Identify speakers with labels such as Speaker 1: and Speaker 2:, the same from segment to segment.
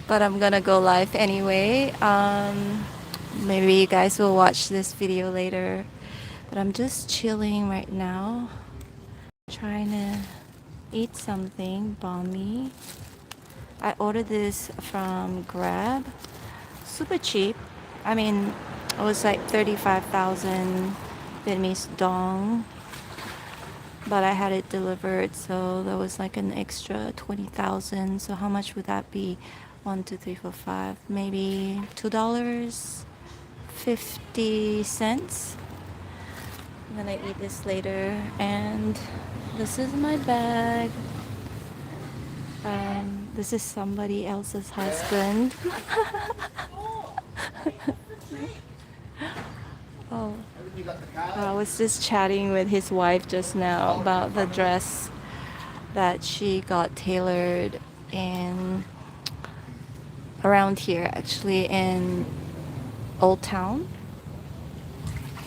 Speaker 1: but I'm gonna go live anyway. Maybe you guys will watch this video later. But I'm just chilling right now, trying to eat something. Bahn Mie. I ordered this from Grab. Super cheap. I mean, it was like 35,000 Vietnamese dong, but I had it delivered, so there was like an extra 20,000. So how much would that be? One, two, three, four, five. Maybe $2.50. I'm gonna eat this later, and this is my bag. This is somebody else's husband. Oh, I was just chatting with his wife just now about the dress that she got tailored in around here, actually in Old Town.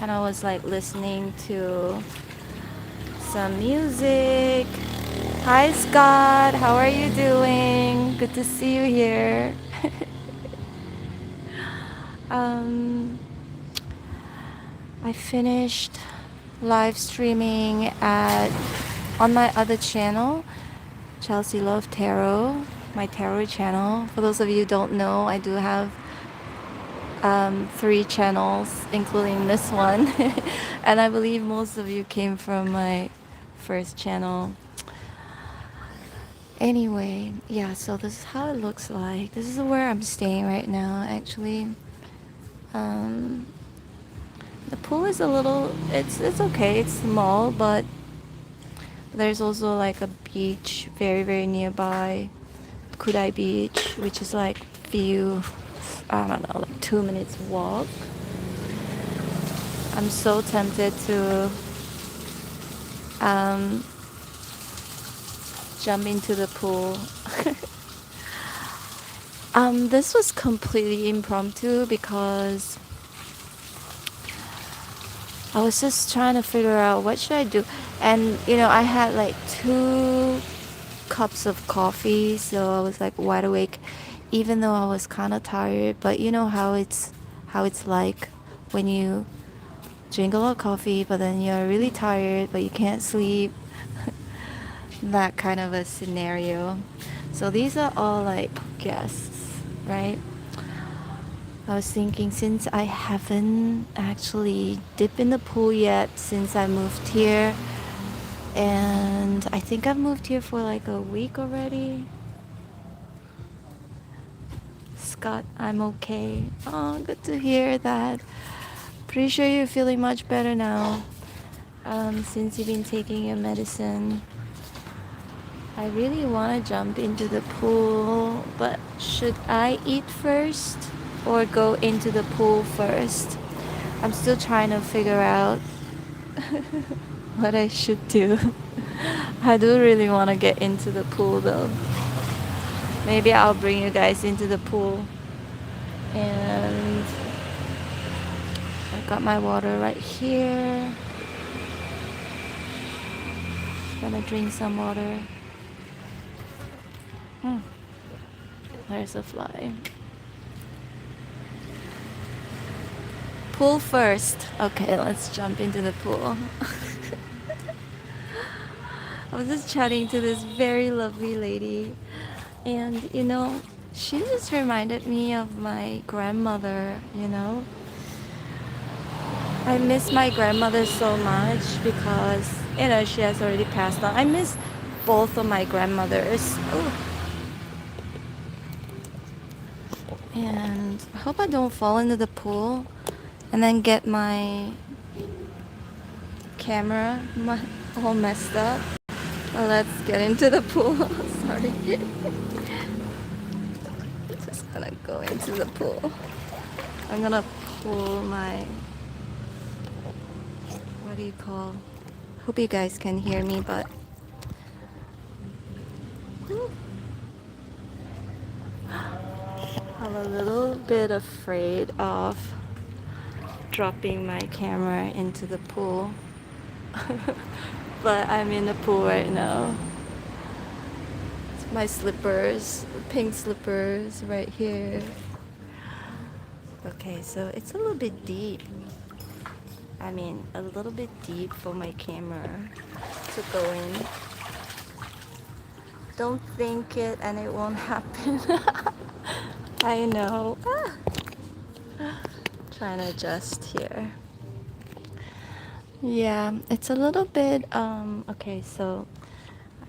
Speaker 1: And I was like listening to some music. Hi Scott, how are you doing? Good to see you here. um, I finished live streaming at on my other channel, Chelsea Love Tarot, my tarot channel. For those of you who don't know, I do have 3 channels, including this one. And I believe most of you came from my first channel. Anyway, yeah, so this is how it looks like. This is where I'm staying right now, actually. Um, the pool is a little, it's okay, it's small, but there's also like a beach very, very nearby, Kudai Beach, which is like few, I don't know, like 2 minutes walk. I'm so tempted to um, jump into the pool. This was completely impromptu because I was just trying to figure out what should I do. And I had like 2 cups of coffee, so I was like wide awake even though I was kind of tired. But you know how it's like when you drink a lot of coffee but then you're really tired but you can't sleep. That kind of a scenario. So these are all like guests, right? I was thinking, since I haven't actually dipped in the pool yet since I moved here, and I think I've moved here for like a week already. Scott, I'm okay. Oh, good to hear that. Pretty sure you're feeling much better now, since you've been taking your medicine. I really want to jump into the pool, but should I eat first or go into the pool first? I'm still trying to figure out what I should do. I do really want to get into the pool though. Maybe I'll bring you guys into the pool. And I got my water right here. Gonna drink some water. There's a fly. Pool first. Okay, let's jump into the pool. I was just chatting to this very lovely lady, and she just reminded me of my grandmother. I miss my grandmother so much because she has already passed on. I miss both of my grandmothers. Ooh. And I hope I don't fall into the pool and then get my camera all messed up. Well, let's get into the pool. Sorry. Just gonna go into the pool. I'm gonna pull my, what do you call? Hope you guys can hear me, but I'm a little bit afraid of dropping my camera into the pool. But I'm in the pool right now. It's my slippers, pink slippers right here. Okay, so it's a little bit deep. I mean, a little bit deep for my camera to go in. Don't think it and it won't happen. I know. Trying to adjust here. Yeah, it's a little bit, okay, so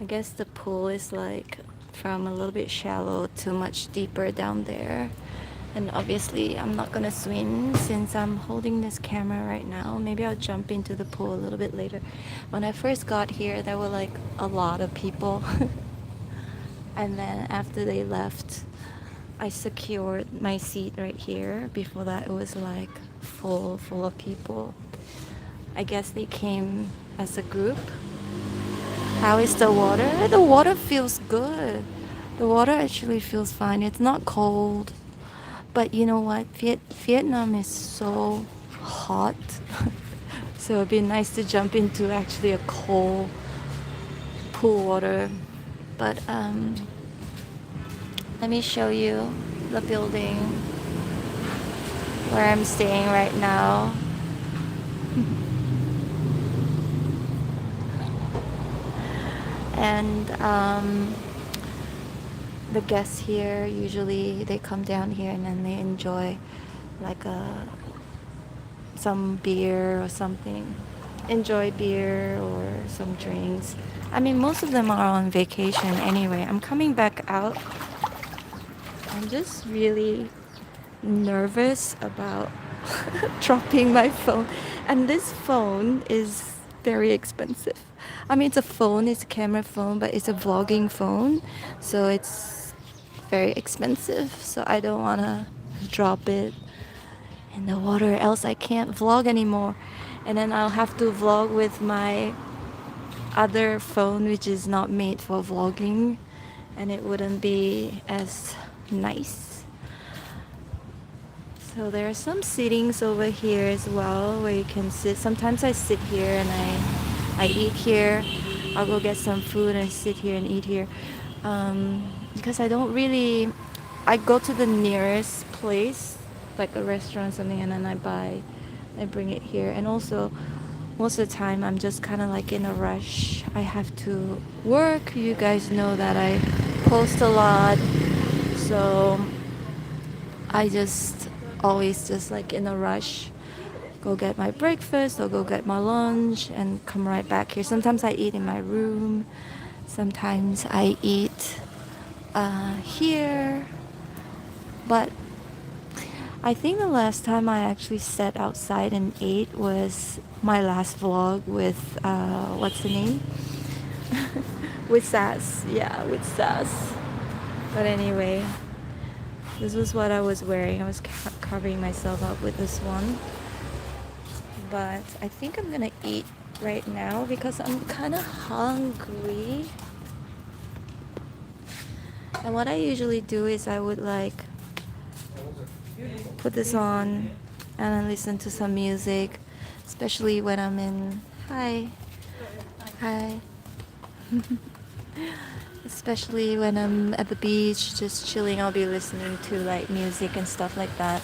Speaker 1: I guess the pool is like from a little bit shallow to much deeper down there. And obviously I'm not gonna swim since I'm holding this camera right now. Maybe I'll jump into the pool a little bit later. When I first got here, there were like a lot of people. And then after they left, I secured my seat right here. Before that, it was like full of people. I guess they came as a group. How is the water? The water feels good. The water actually feels fine. It's not cold. But you know what? Vietnam is so hot. So it'd be nice to jump into actually a cold pool water. But let me show you the building where I'm staying right now. And the guests here usually they come down here and then they enjoy like some beer or something. Enjoy beer or some drinks. I mean, most of them are on vacation anyway. I'm coming back out. I'm just really nervous about dropping my phone. And this phone is very expensive. I mean, it's a phone, it's a camera phone, but it's a vlogging phone. So it's very expensive. So I don't want to drop it in the water, else I can't vlog anymore. And then I'll have to vlog with my other phone, which is not made for vlogging. And it wouldn't be as nice. So there are some sittings over here as well where you can sit. Sometimes I sit here and I eat here. I'll go get some food and sit here and eat here. Because I don't really, I go to the nearest place, like a restaurant or something, and then I bring it here. And also, most of the time I'm just kind of like in a rush. I have to work. You guys know that I post a lot. So I just always just like in a rush. Go get my breakfast or go get my lunch and come right back here. Sometimes I eat in my room. Sometimes I eat here. But I think the last time I actually sat outside and ate was my last vlog with, what's the name? With Sass. Yeah, with Sass. But anyway, this was what I was wearing. I was covering myself up with this one. But I think I'm gonna eat right now because I'm kind of hungry. And what I usually do is I would like put this on and then listen to some music, especially when I'm in hi especially when I'm at the beach just chilling. I'll be listening to like music and stuff like that.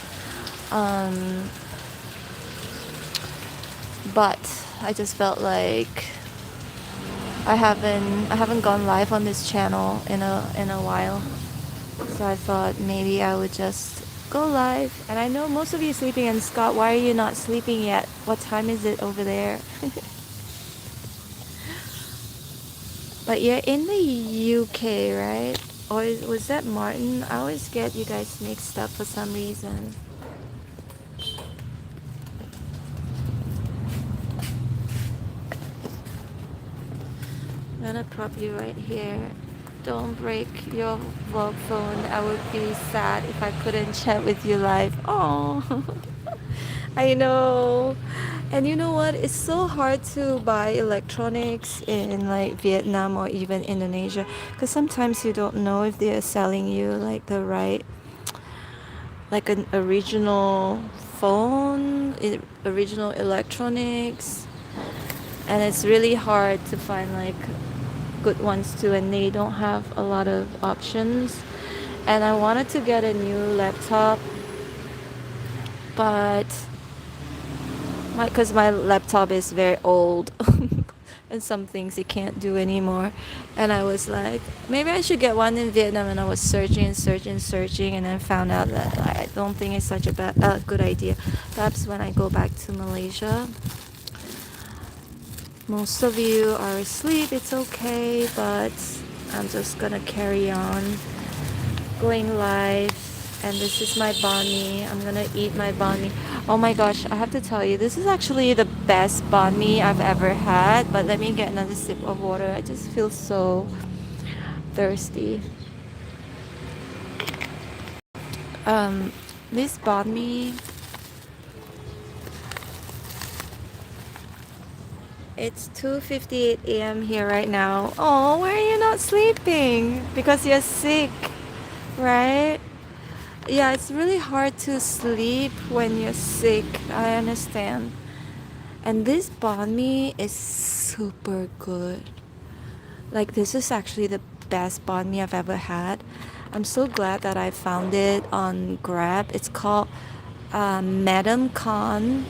Speaker 1: But I just felt like I haven't gone live on this channel in a while. So I thought maybe I would just go live. And I know most of you are sleeping. And Scott, why are you not sleeping yet? What time is it over there? But you're in the UK, right? Or was that Martin? I always get you guys mixed up for some reason. I'm gonna prop you right here. Don't break your vlog phone. I would be sad if I couldn't chat with you live. Oh, I know. And you know what? It's so hard to buy electronics in like Vietnam or even Indonesia because sometimes you don't know if they're selling you like the right, like an original phone, original electronics. And it's really hard to find like good ones too, and they don't have a lot of options. And I wanted to get a new laptop, but because my laptop is very old and some things it can't do anymore. And I was like, maybe I should get one in Vietnam. And I was searching, and then found out that I don't think it's such a good idea. Perhaps when I go back to Malaysia. Most of you are asleep, it's okay, but I'm just gonna carry on going live. And this is my Bahn Mie. I'm gonna eat my Bahn Mie. Oh my gosh, I have to tell you, this is actually the best Bahn Mie I've ever had. But let me get another sip of water. I just feel so thirsty. This Bahn Mie, it's 2:58 a.m. here right now. Oh, why are you not sleeping? Because you're sick, right? Yeah, it's really hard to sleep when you're sick. I understand. And this Bahn Mie is super good. Like, this is actually the best Bahn Mie I've ever had. I'm so glad that I found it on Grab. It's called Madam Khan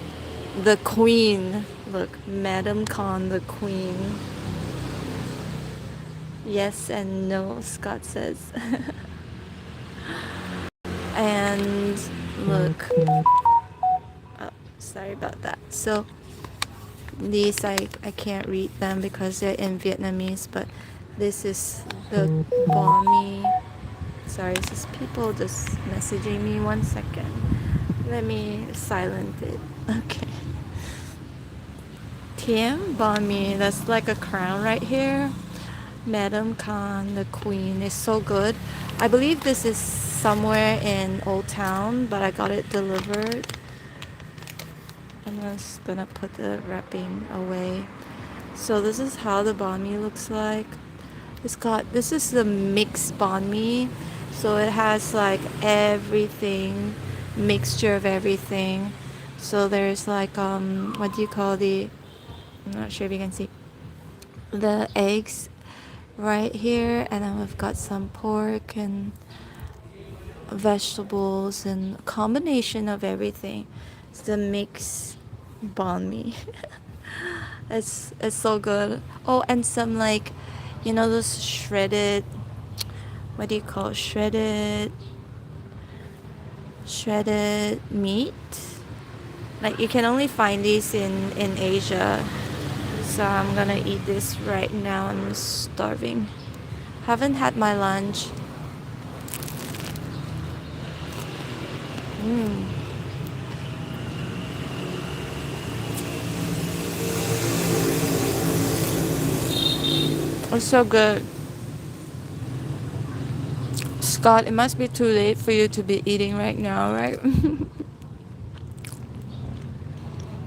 Speaker 1: the Queen. Look, Madam Khan the Queen. Yes and no, Scott says. And look, oh, sorry about that. So these I can't read them because they're in Vietnamese, but this is the Bahn Mie. Sorry, it's just people just messaging me. 1 second. Let me silent it. Okay. Tiem Bahn Mie. That's like a crown right here. Madam Khan, the Queen, is so good. I believe this is somewhere in Old Town, but I got it delivered. I'm just gonna put the wrapping away. So this is how the Bahn Mie looks like. This is the mixed Bahn Mie. So it has like everything, mixture of everything. So there's like what do you call I'm not sure if you can see the eggs right here, and then we've got some pork and vegetables and a combination of everything. It's the mix Bahn Mie. It's so good. Oh, and some like, those shredded, what do you call it? Shredded meat. Like, you can only find these in Asia. So I'm gonna eat this right now. I'm starving. Haven't had my lunch. It's so good. Scott, it must be too late for you to be eating right now, right?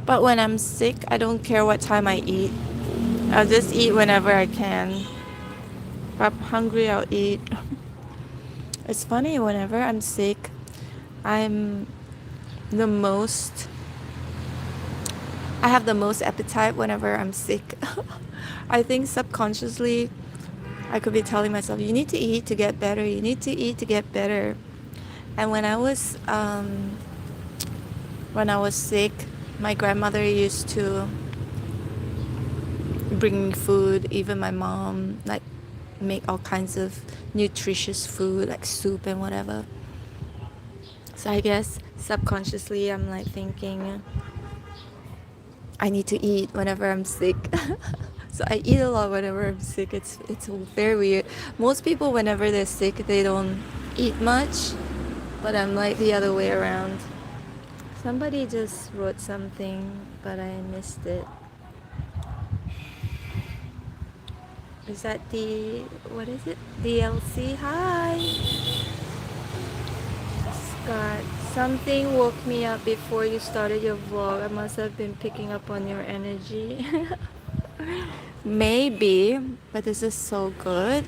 Speaker 1: But when I'm sick, I don't care what time I eat. I'll just eat whenever I can. If I'm hungry, I'll eat. It's funny, whenever I'm sick, I'm the most I have the most appetite whenever I'm sick. I think subconsciously I could be telling myself, you need to eat to get better, you need to eat to get better. And when I was sick, my grandmother used to bring me food, even my mom, like make all kinds of nutritious food like soup and whatever. So I guess subconsciously I'm like thinking I need to eat whenever I'm sick. So I eat a lot whenever I'm sick. It's very weird. Most people whenever they're sick they don't eat much, but I'm like the other way around. Somebody just wrote something but I missed it. Is that what is it? DLC? Hi! Scott, something woke me up before you started your vlog. I must have been picking up on your energy. Maybe, but this is so good.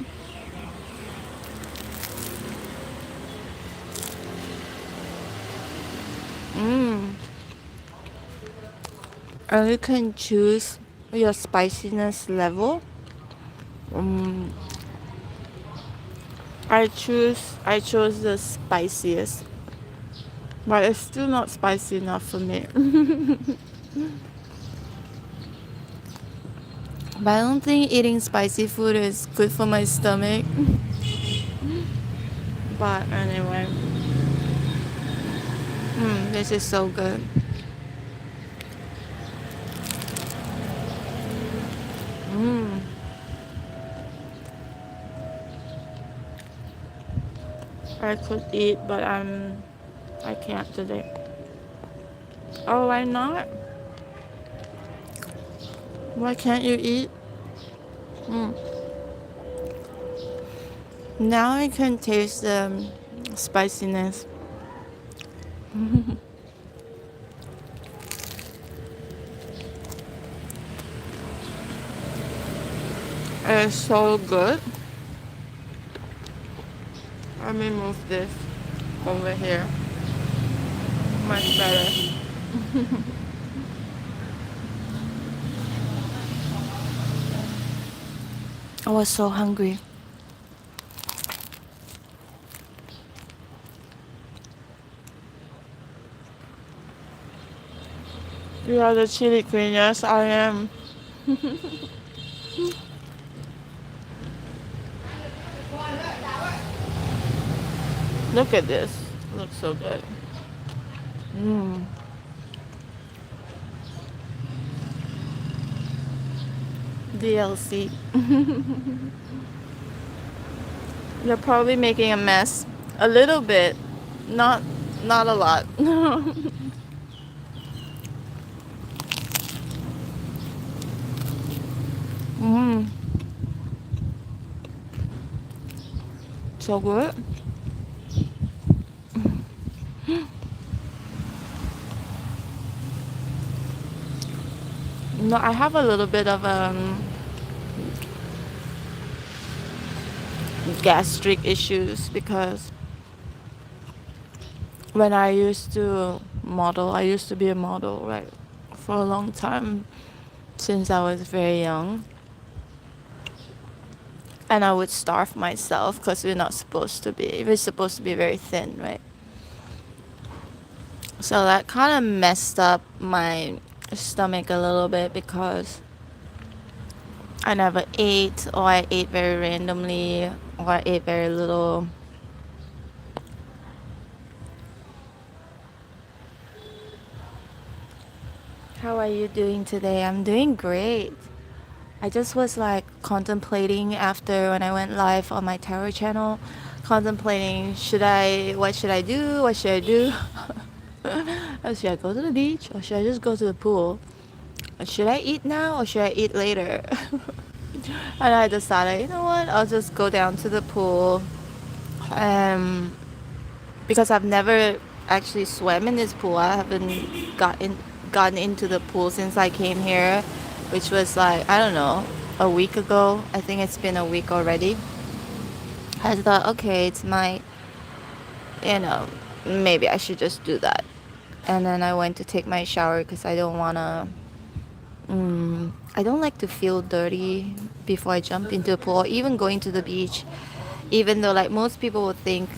Speaker 1: And you can choose your spiciness level. Um, I chose the spiciest, but it's still not spicy enough for me. But I don't think eating spicy food is good for my stomach. But anyway, this is so good. Mm, I could eat, but I can't today. Oh, why not? Why can't you eat? Mm. Now I can taste the spiciness. It's so good. Let me move this over here. Much better. I was so hungry. You are the chili queen. Yes, I am. Look at this. Looks so good. Mm. DLC. You're probably making a mess. A little bit. Not not a lot. mm. So good. No, I have a little bit of gastric issues because when I used to model, I used to be a model, right, for a long time since I was very young. And I would starve myself because we're not supposed to be. We're supposed to be very thin, right? So that kind of messed up my stomach a little bit because I never ate, or I ate very randomly, or I ate very little. How are you doing today? I'm doing great. I just was like contemplating after when I went live on my tarot channel, contemplating what should I do? What should I do? Should I go to the beach or should I just go to the pool? Should I eat now or should I eat later? And I decided, you know what? I'll just go down to the pool. Um, because I've never actually swam in this pool. I haven't gotten into the pool since I came here, which was like, I don't know, a week ago. I think it's been a week already. I thought, okay, it's my, you know, maybe I should just do that. And then I went to take my shower because I don't wanna. I don't like to feel dirty before I jump into the pool, or even going to the beach. Even though, like, most people would think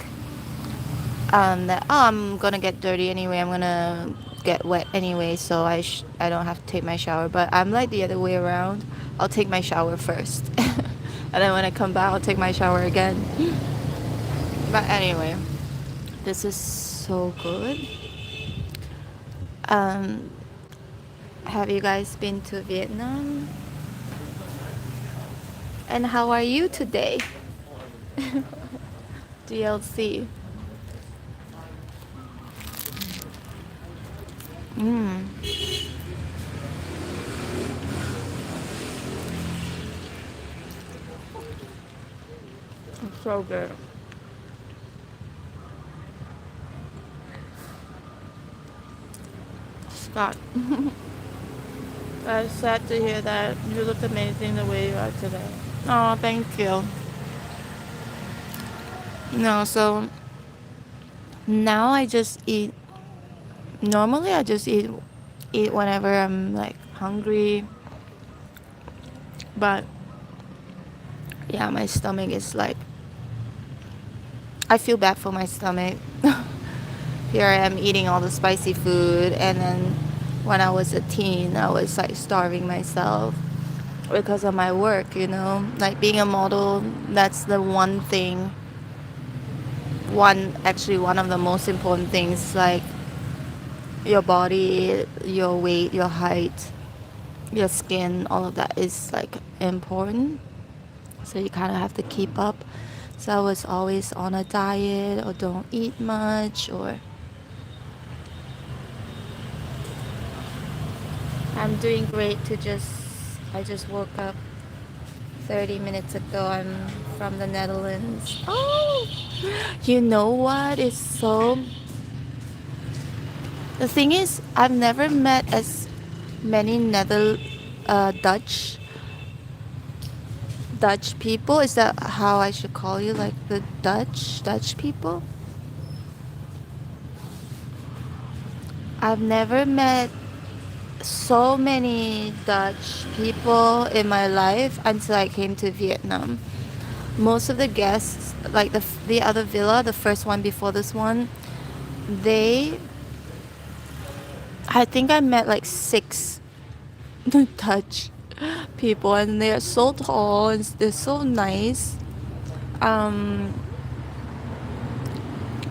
Speaker 1: that, oh, I'm gonna get dirty anyway, I'm gonna get wet anyway, so I don't have to take my shower. But I'm like the other way around. I'll take my shower first, and then when I come back, I'll take my shower again. But anyway, this is so good. Um, have you guys been to Vietnam? And how are you today? DLC. Mmm. It's so good. Scott. I'm sad to hear that. You look amazing the way you are today. Oh, thank you. No, so now I just eat. Normally, I just eat whenever I'm like hungry. But Yeah, my stomach is like, I feel bad for my stomach. Here I am eating all the spicy food, and then when I was a teen, I was like starving myself because of my work, you know? Like being a model, that's the one thing, one of the most important things, like your body, your weight, your height, your skin, all of that is like important. So you kind of have to keep up. So I was always on a diet or don't eat much, or I'm doing great to just, I just woke up 30 minutes ago. I'm from the Netherlands. Oh, you know what? It's so, the thing is, I've never met as many Dutch people. Is that how I should call you? Like the Dutch people? I've never met so many Dutch people in my life until I came to Vietnam. Most of the guests, like the other villa, the first one before this one, they, I think I met like 6 Dutch people, and they're so tall and they're so nice. Um,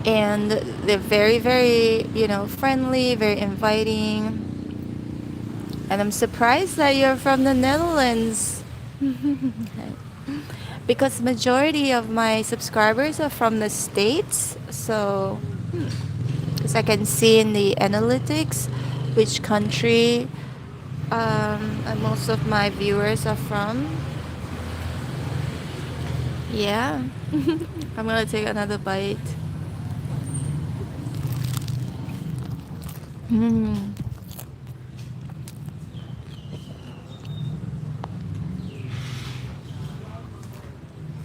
Speaker 1: and they're very, very, friendly, very inviting. And I'm surprised that you're from the Netherlands. Because majority of my subscribers are from the States. So, because I can see in the analytics which country and most of my viewers are from. Yeah. I'm gonna take another bite. Mm.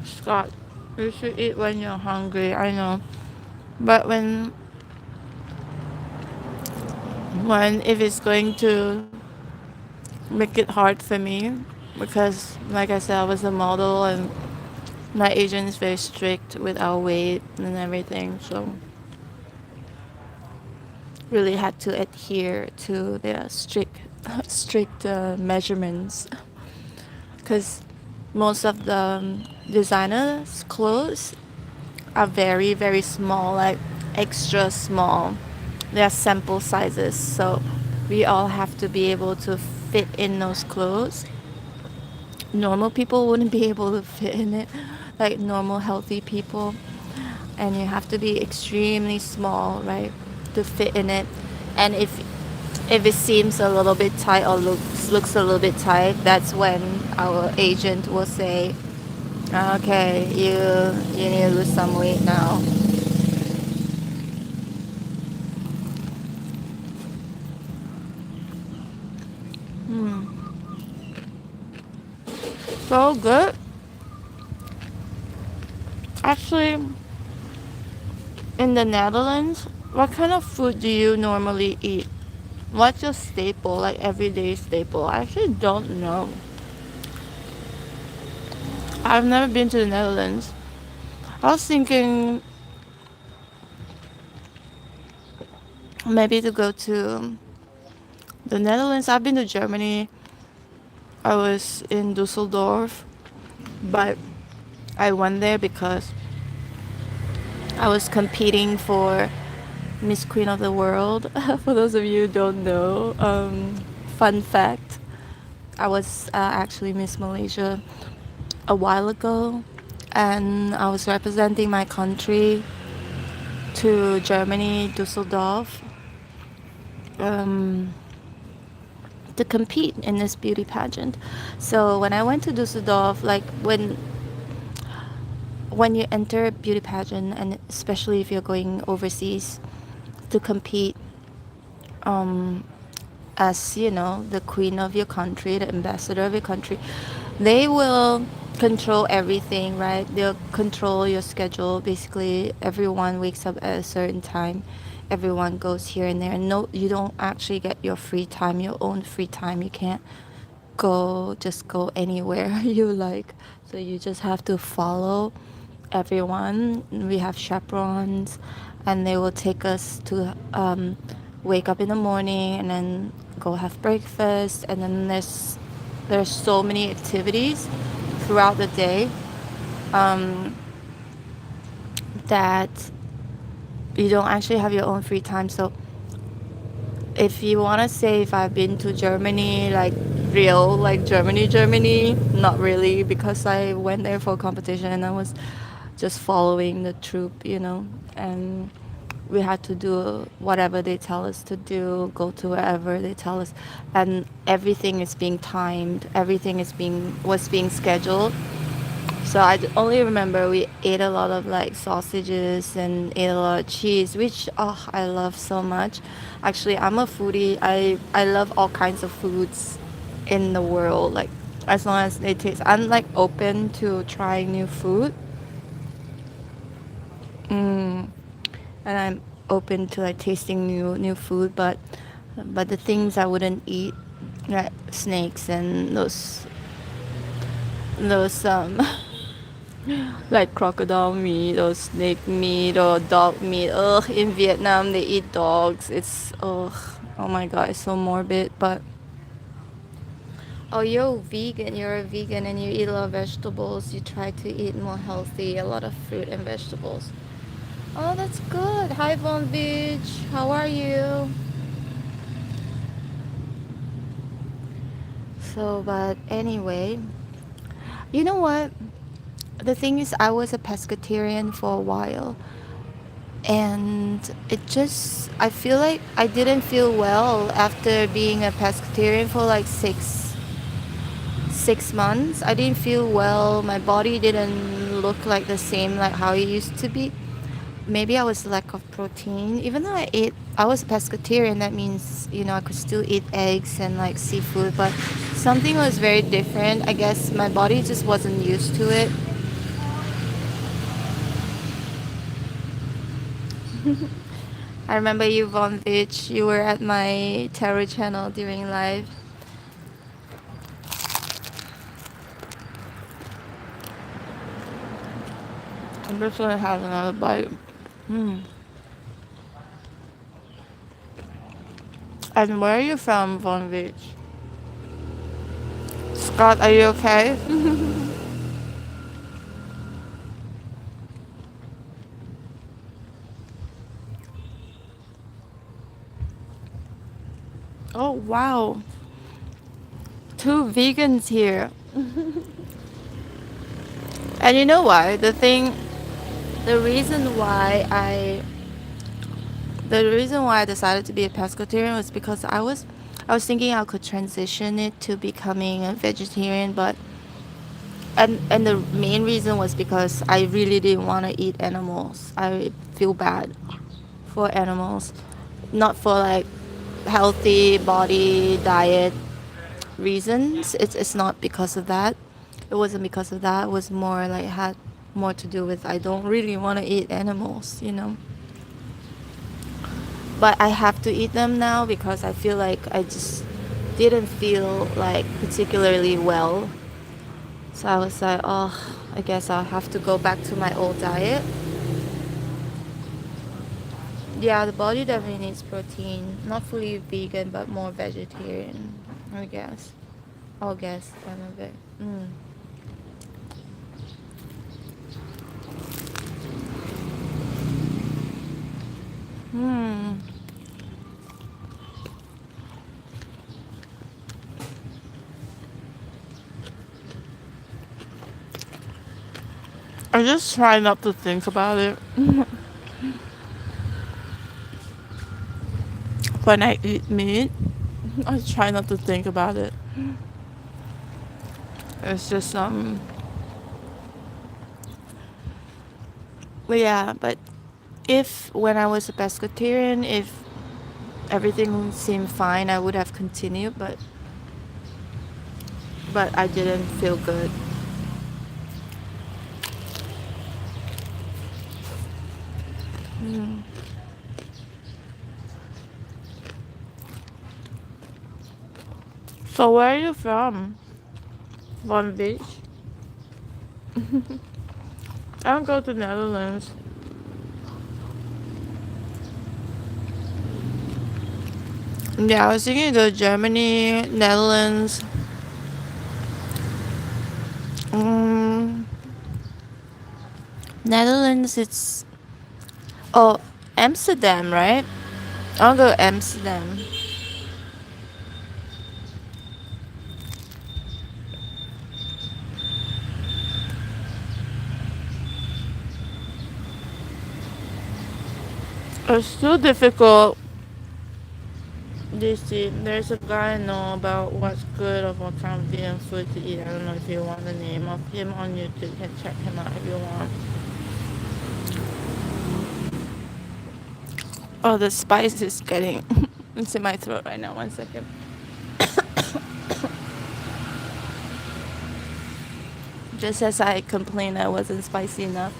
Speaker 1: Scott, you should eat when you're hungry, I know. But when if it's going to make it hard for me, because like I said, I was a model and my agent is very strict with our weight and everything, so really had to adhere to their strict measurements, because most of the designers clothes are very, very small, like extra small. They are sample sizes, so we all have to be able to fit in those clothes. Normal people wouldn't be able to fit in it, like normal healthy people. And you have to be extremely small, right, to fit in it. And if it seems a little bit tight or looks a little bit tight, that's when our agent will say, okay, you need to lose some weight now. So good. Actually, in the Netherlands, what kind of food do you normally eat? What's your staple, like everyday staple? I actually don't know. I've never been to the Netherlands. I was thinking maybe to go to the Netherlands. I've been to Germany. I was in Dusseldorf, but I went there because I was competing for Miss Queen of the World. For those of you who don't know, fun fact, I was actually Miss Malaysia a while ago, and I was representing my country to Germany, Dusseldorf, um, to compete in this beauty pageant. So when I went to Dusseldorf, like when you enter a beauty pageant, and especially if you're going overseas to compete, um, as the queen of your country, the ambassador of your country, they will control everything, right? They'll control your schedule. Basically, everyone wakes up at a certain time. Everyone goes here and there. No, you don't actually get your free time, your own free time. You can't go anywhere you like. So you just have to follow everyone. We have chaperones, and they will take us to wake up in the morning and then go have breakfast. And then there's so many activities throughout the day um, that you don't actually have your own free time. So if you want to say if I've been to Germany, like real, like Germany, not really, because I went there for a competition and I was just following the troop, and we had to do whatever they tell us to do, go to wherever they tell us, and everything is being timed, everything was being scheduled. So only remember we ate a lot of like sausages and ate a lot of cheese, which I love so much. Actually, I'm a foodie. I love all kinds of foods in the world. Like as long as they taste, I'm like open to trying new food. Mm, and I'm open to like tasting new food, but the things I wouldn't eat, like snakes and those like crocodile meat or snake meat or dog meat. Ugh, in Vietnam they eat dogs. It's ugh, oh my god, it's so morbid. But oh, you're vegan. You're a vegan and you eat a lot of vegetables. You try to eat more healthy, a lot of fruit and vegetables. Oh, that's good. Hi, Von Beach. How are you? So, but anyway, you know what? The thing is, I was a pescatarian for a while, and I feel like I didn't feel well after being a pescatarian for like 6 months. I didn't feel well. My body didn't look like the same like how it used to be. Maybe I was lack of protein. Even though I was a pescatarian, that means, I could still eat eggs and like seafood, but something was very different. I guess my body just wasn't used to it. I remember you, Von Vitch. You were at my tarot channel during live. I'm just gonna have another bite. Hmm. And where are you from, Von Vitch? Scott, are you okay? Oh, wow. Two vegans here. And you know why? The reason why I decided to be a pescatarian was because I was thinking I could transition it to becoming a vegetarian, but and the main reason was because I really didn't want to eat animals. I feel bad for animals, not for like healthy body diet reasons. It's not because of that. It wasn't because of that. It was more like had more to do with I don't really want to eat animals. But I have to eat them now because I feel like I just didn't feel like particularly well. So I was like, oh, I guess I'll have to go back to my old diet. Yeah, the body definitely needs protein. Not fully vegan, but more vegetarian, I guess. I'll guess I'm a bit. Hmm. I just try not to think about it when I eat meat. I try not to think about it. It's just yeah, but if when I was a pescatarian, if everything seemed fine, I would have continued, but I didn't feel good. Mm. So where are you from? Von Beach? I don't go to Netherlands. Yeah, I was thinking to Germany, Netherlands. Mm, Netherlands, it's oh Amsterdam, right? I'll go Amsterdam. It's too difficult. DC, there's a guy I know about what's good of what kind of vegan food to eat. I don't know if you want the name of him on YouTube. You can check him out if you want. Oh, the spice is getting it's in my throat right now. 1 second. Just as I complained I wasn't spicy enough.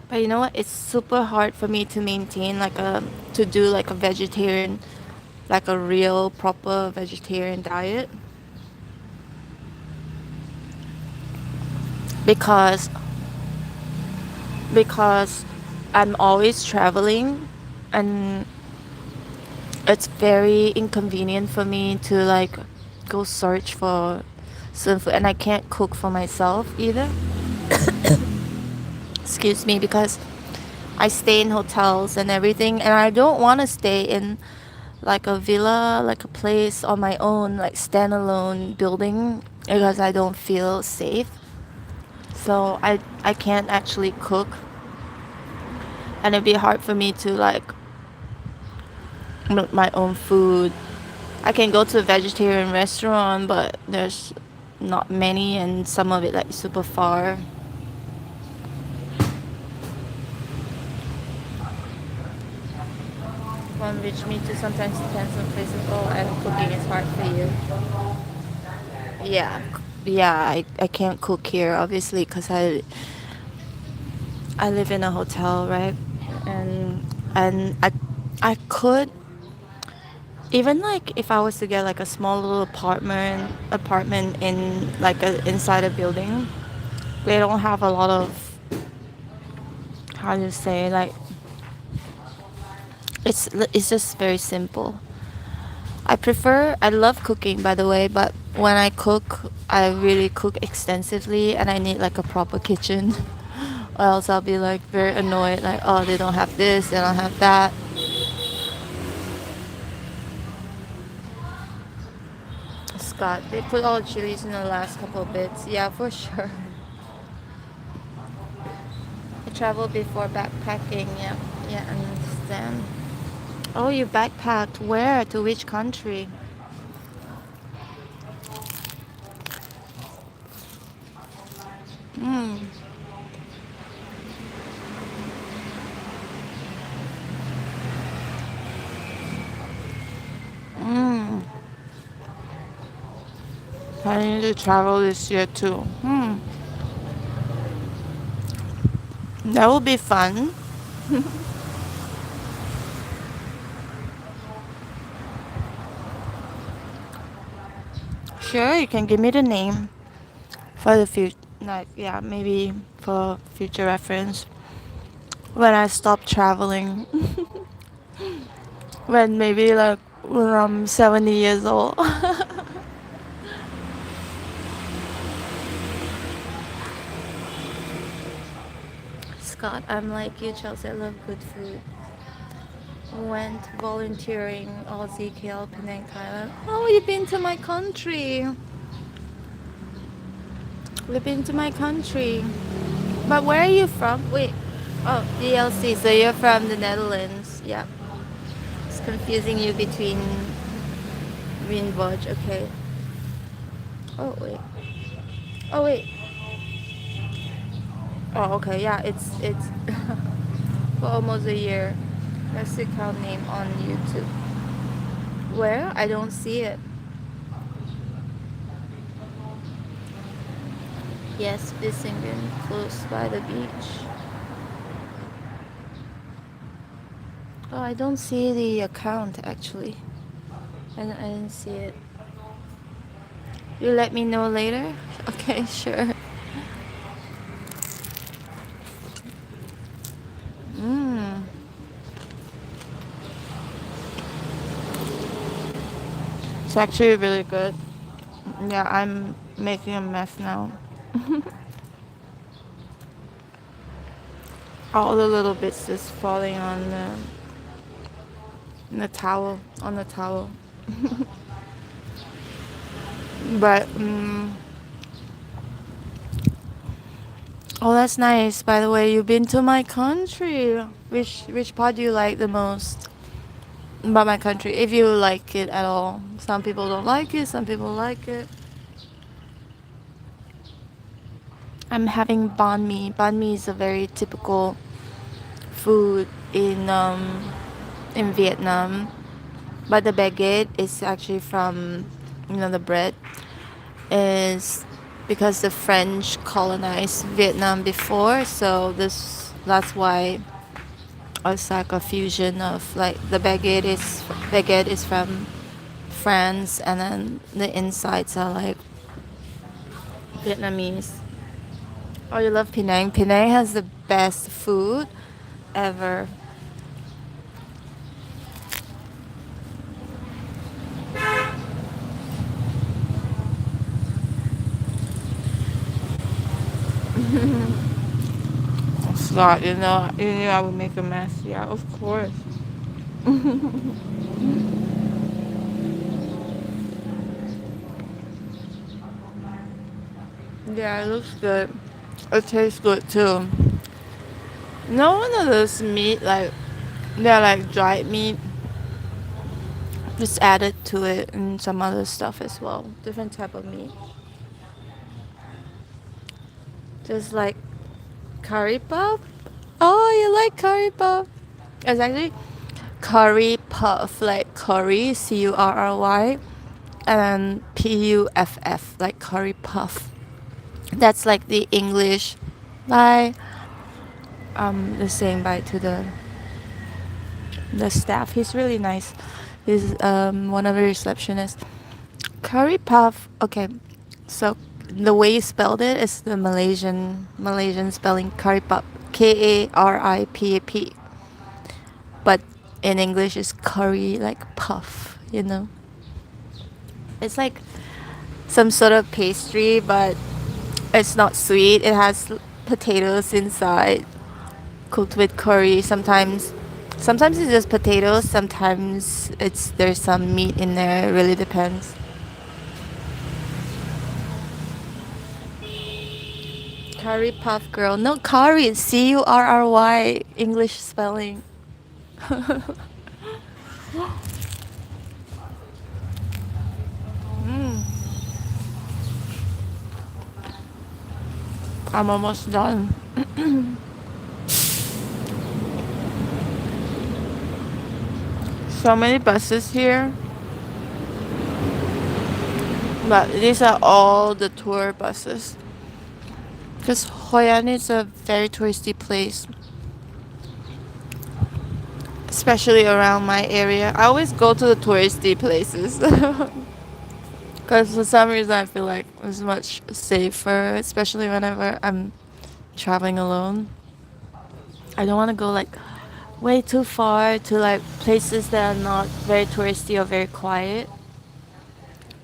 Speaker 1: But you know what? It's super hard for me to maintain to do like a vegetarian, like a real proper vegetarian diet because because I'm always traveling and it's very inconvenient for me to like go search for some food and I can't cook for myself either. Excuse me, because I stay in hotels and everything and I don't want to stay in like a villa, like a place on my own, like standalone building because I don't feel safe. So I can't actually cook and it'd be hard for me to like make my own food. I can go to a vegetarian restaurant, but there's not many and some of it like super far. One which me too sometimes depends on places. Oh, and cooking is hard for you. Yeah, yeah. I can't cook here obviously because I live in a hotel, right? And I could even like if I was to get like a small little apartment in like a inside a building, they don't have a lot of how do you say like it's just very simple. I love cooking by the way, but when I cook, I really cook extensively and I need like a proper kitchen. Or else I'll be like very annoyed, like, oh, they don't have this, they don't have that. Scott, they put all the chilies in the last couple of bits. Yeah, for sure. I traveled before backpacking. Yeah, yeah, I understand. Oh, you backpacked where? To which country? Mm. Mm. Planning to travel this year too. Hmm. That will be fun. Sure, you can give me the name for the future. Like, yeah, maybe for future reference. When I stop traveling. When maybe like when I'm 70 years old. Scott, I'm like you, Chelsea. I love good food. Went volunteering Aussie KL Penang, Thailand. Oh, you've been to my country. We've been to my country. But where are you from? Wait. Oh, DLC. So you're from the Netherlands. Yeah. It's confusing you between Windwatch. Okay. Oh wait. Oh wait. Oh okay. Yeah. It's for almost a year. Mexico name on YouTube. Where? I don't see it. Yes, Bissingen, close by the beach. Oh, I don't see the account actually. I didn't see it. You let me know later? Okay, sure. Mmm. It's actually really good. Yeah, I'm making a mess now. All the little bits just falling on the towel, on the towel. But, oh, that's nice. By the way, you've been to my country. Which part do you like the most about my country? If you like it at all. Some people don't like it. Some people like it. I'm having banh mi. Banh mi is a very typical food in Vietnam. But the baguette is actually from, the bread is because the French colonized Vietnam before, so that's why it's like a fusion of like the baguette is from France, and then the insides are like Vietnamese. Oh, you love Penang? Penang has the best food ever. Scott, you knew I would make a mess. Yeah, of course. Yeah, it looks good. It tastes good too. No one of those meat, like they're like dried meat, just added to it and some other stuff as well. Different type of meat. Just like curry puff. Oh, you like curry puff? It's actually curry puff, like curry, Curry, and then puff, like curry puff. That's like the English by the same by to the staff. He's really nice. He's one of the receptionists. Curry puff. Okay, so the way you spelled it is the Malaysian spelling curry puff. Karipap. But in English it's curry like puff. It's like some sort of pastry, but it's not sweet. It has potatoes inside, cooked with curry. Sometimes it's just potatoes. Sometimes there's some meat in there. It really depends. Curry puff girl. No, curry. It's Curry. English spelling. I'm almost done. So many buses here, but these are all the tour buses. Because Hoi An is a very touristy place, especially around my area. I always go to the touristy places because for some reason I feel like it's much safer, especially whenever I'm traveling alone. I don't want to go like way too far to like places that are not very touristy or very quiet.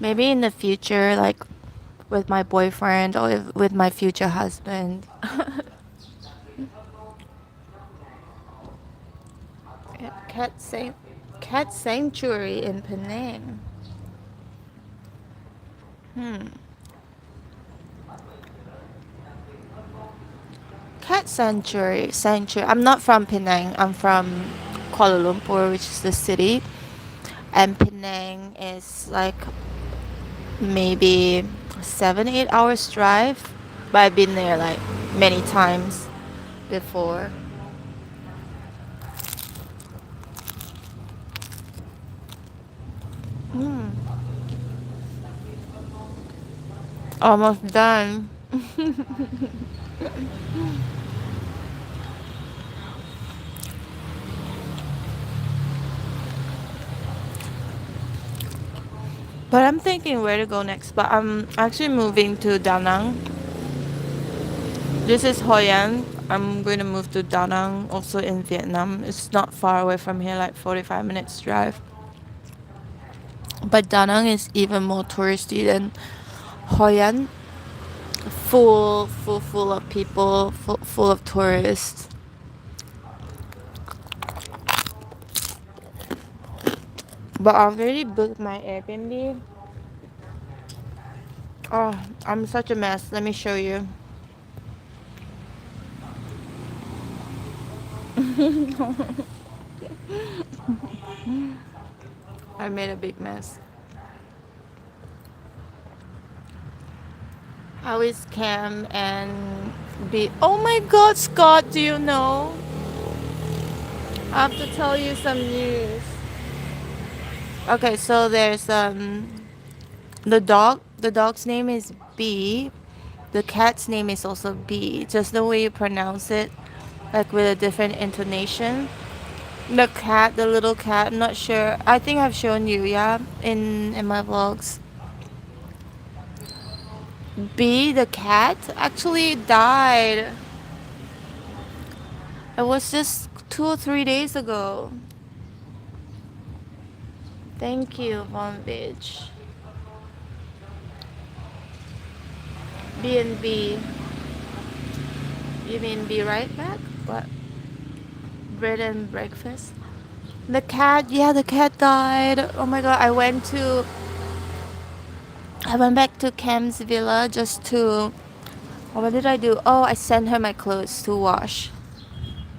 Speaker 1: Maybe in the future, like with my boyfriend or with my future husband. Yeah, cat sanctuary in Penang. Cat sanctuary. I'm not from Penang. I'm from Kuala Lumpur, which is the city, and Penang is like maybe 7-8 hours drive. But I've been there like many times before. Almost done. But I'm thinking where to go next. But I'm actually moving to Da Nang. This is Hoi An. I'm going to move to Da Nang, also in Vietnam. It's not far away from here, like 45 minutes drive. But Da Nang is even more touristy than Hoi An. Full of people, full of tourists. But I already booked my Airbnb. Oh, I'm such a mess. Let me show you. I made a big mess. How is Cam and B? Oh my God, Scott! Do you know? I have to tell you some news. Okay, so there's the dog. The dog's name is B. The cat's name is also B. Just the way you pronounce it, like with a different intonation. The cat, the little cat. I'm not sure. I think I've shown you, yeah, in my vlogs. B, the cat, actually died. It was just 2 or 3 days ago. Thank you, Von Bitch. B and B. You mean be right back? What? Bread and breakfast? The cat, yeah, the cat died. Oh my god, I went back to Cam's villa just to. What did I do? Oh, I sent her my clothes to wash.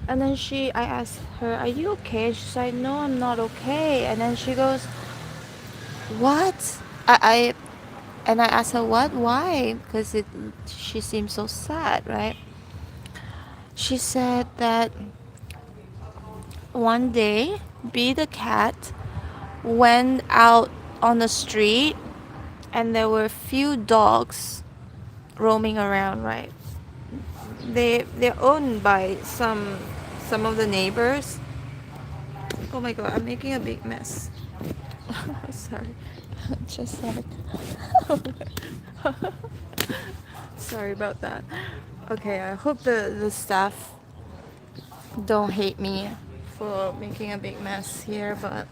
Speaker 1: And then I asked her, "Are you okay?" She's like, "No, I'm not okay." And then she goes, "What?" And I asked her, "What? Why?" Because she seemed so sad, right? She said that one day, B the cat went out on the street and there were a few dogs roaming around, right? They're owned by some of the neighbors. Oh my god, I'm making a big mess. Sorry. Just like sorry about that. Okay, I hope the staff don't hate me for making a big mess here, but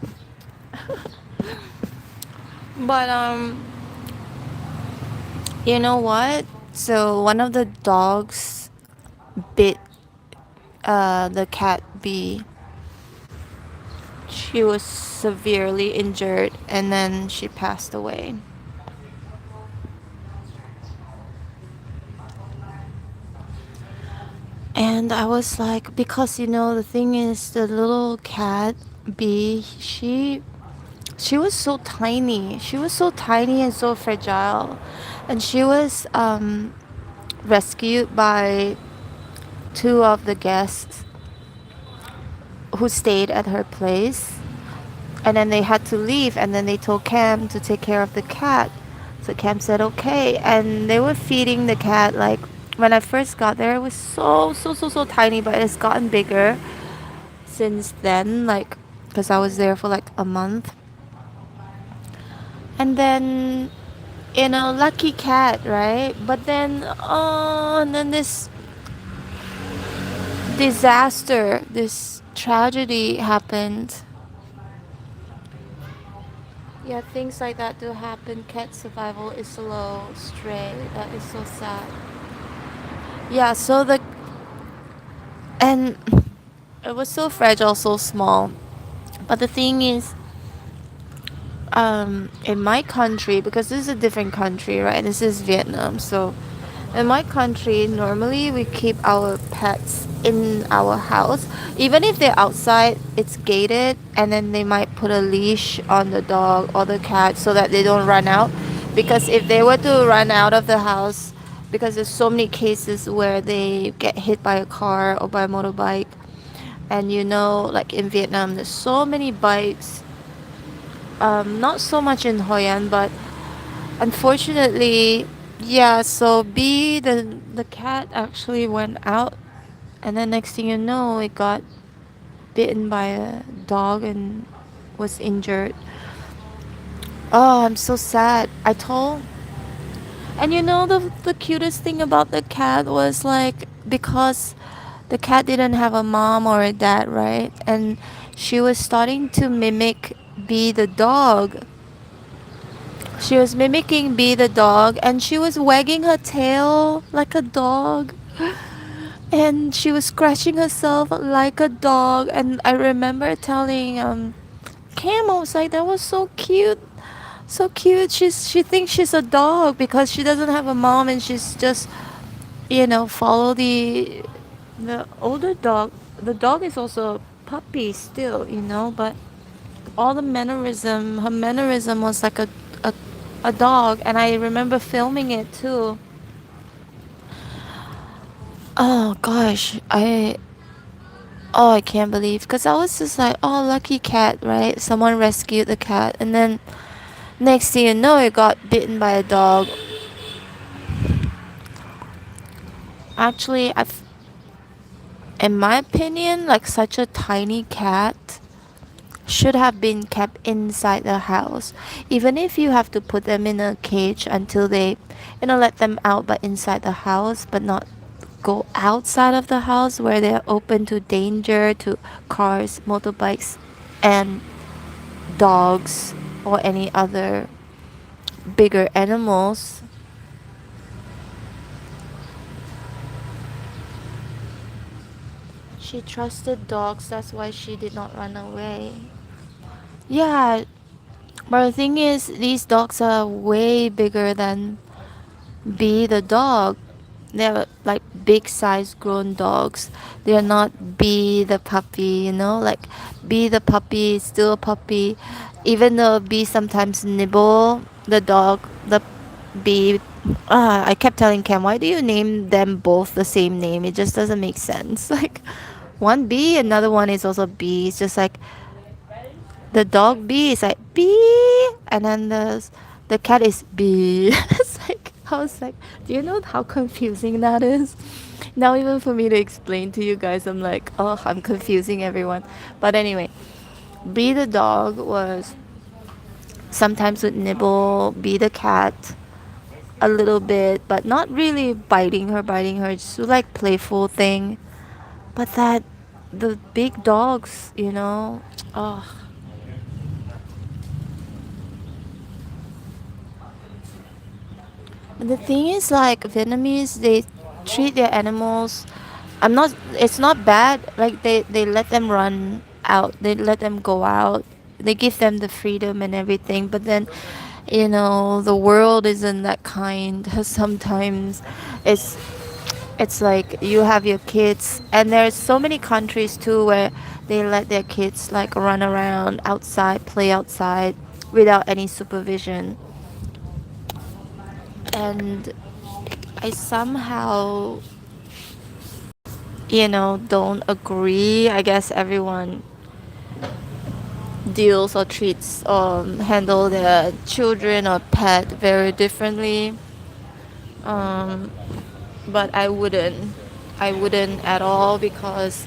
Speaker 1: you know what? So one of the dogs bit the cat B. She was severely injured and then she passed away. And I was like, because the thing is, the little cat B, she was so tiny. She was so tiny and so fragile, and she was rescued by two of the guests who stayed at her place, and then they had to leave, and then they told Cam to take care of the cat. So Cam said okay, and they were feeding the cat. Like when I first got there, it was so tiny, but it's gotten bigger since then, like because I was there for like a month. And then lucky cat, right? But then and then this disaster, this tragedy happened. Yeah, things like that do happen. Cat survival is slow, stray. That is so sad. Yeah, so and it was so fragile, so small. But the thing is, in my country, because this is a different country, right? This is Vietnam, so in my country, normally we keep our pets in our house. Even if they're outside, it's gated, and then they might put a leash on the dog or the cat so that they don't run out. Because if they were to run out of the house, because there's so many cases where they get hit by a car or by a motorbike, and like in Vietnam, there's so many bikes. Not so much in Hoi An, but unfortunately, yeah, so B, the cat actually went out, and then next thing you know, it got bitten by a dog and was injured. Oh, I'm so sad. I told. And you know the cutest thing about the cat was like because the cat didn't have a mom or a dad, right? And she was starting to mimic be the dog. She was mimicking be the dog and she was wagging her tail like a dog. And she was scratching herself like a dog. And I remember telling Cam, I was like, that was so cute. So cute. She thinks she's a dog because she doesn't have a mom and she's just follow the older dog. The dog is also a puppy still, but all the mannerism, her mannerism was like a, a dog, and I remember filming it too. Oh gosh, I can't believe because I was just like, oh, lucky cat, right? Someone rescued the cat, and then next thing you know, it got bitten by a dog. Actually, in my opinion, like such a tiny cat should have been kept inside the house. Even if you have to put them in a cage until they, let them out, but inside the house, but not go outside of the house where they're open to danger to cars, motorbikes, and dogs or any other bigger animals. She trusted dogs, that's why she did not run away. Yeah, but the thing is, these dogs are way bigger than B the dog. They're like big size grown dogs. They're not B the puppy, like B the puppy is still a puppy. Even though B sometimes nibble the dog, the B. I kept telling Cam, why do you name them both the same name? It just doesn't make sense. Like one B, another one is also B. It's just like the dog B is like B, and then the cat is B. It's like I was like, do you know how confusing that is? Now even for me to explain to you guys, I'm like, oh, I'm confusing everyone. But anyway, B the dog was sometimes would nibble B the cat a little bit, but not really biting her, just like playful thing. But that the big dogs, oh. The thing is, like Vietnamese, they treat their animals. It's not bad. Like they let them run out. They let them go out. They give them the freedom and everything. But then, the world isn't that kind. Sometimes, it's it's like you have your kids, and there's so many countries too where they let their kids like run around outside, play outside without any supervision. And I somehow, don't agree. I guess everyone deals or treats handle their children or pet very differently. Um, but I wouldn't. I wouldn't at all because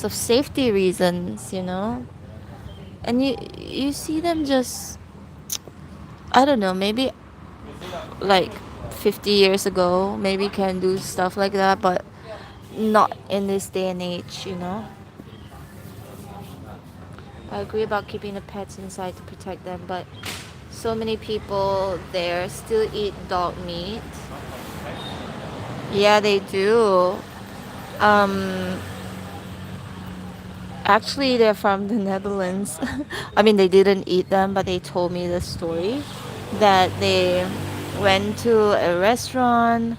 Speaker 1: of safety reasons. And you see them just, I don't know, maybe like 50 years ago, maybe can do stuff like that, but not in this day and age. I agree about keeping the pets inside to protect them, but so many people there still eat dog meat. Yeah, they do. Um, Actually, they're from the Netherlands. I mean, they didn't eat them, but they told me the story that they went to a restaurant.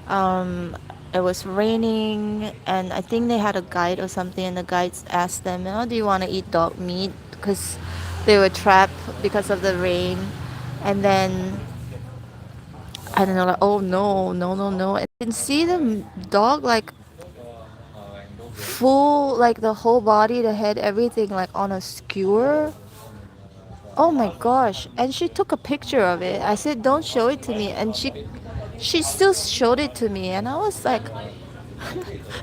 Speaker 1: Um, it was raining, and I think they had a guide or something, and the guides asked them, "Oh, do you want to eat dog meat?" Because they were trapped because of the rain. And then I don't know, like, oh no, no, no, no. And you can see the dog like full, like the whole body, the head, everything, like on a skewer. Oh my gosh. And she took a picture of it. I said, don't show it to me. And she still showed it to me. And I was like,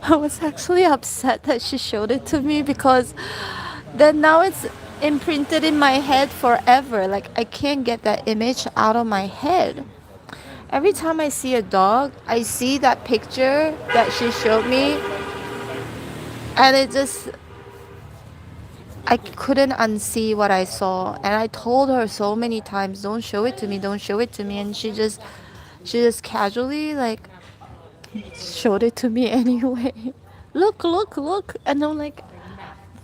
Speaker 1: I was actually upset that she showed it to me because then now it's imprinted in my head forever. Like I can't get that image out of my head. Every time I see a dog, I see that picture that she showed me, and it just I couldn't unsee what I saw. And I told her so many times, "Don't show it to me, don't show it to me." And she just casually like showed it to me anyway. Look, look, look. And I'm like,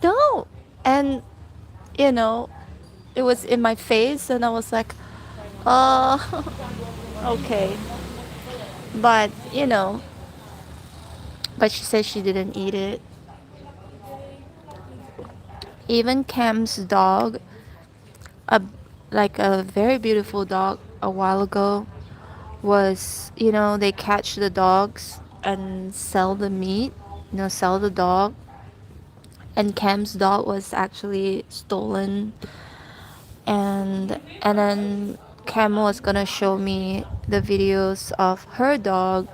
Speaker 1: "No." And you know, it was in my face and I was like, "Uh, okay." But, but she said she didn't eat it. Even Cam's dog, a like a very beautiful dog a while ago, was, they catch the dogs and sell the meat, sell the dog. And Cam's dog was actually stolen, and then Cam was gonna show me the videos of her dog,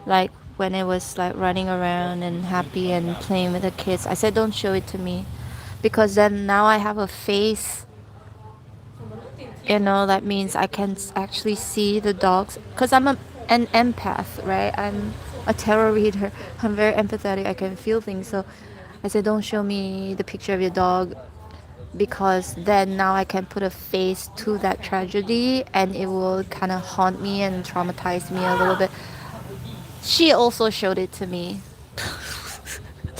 Speaker 1: like when it was like running around and happy and playing with the kids. I said, don't show it to me, because then now I have a face. That means I can actually see the dogs, because an empath, right? I'm a tarot reader. I'm very empathetic. I can feel things. So I said, don't show me the picture of your dog, because then now I can put a face to that tragedy and it will kind of haunt me and traumatize me a little bit. She also showed it to me.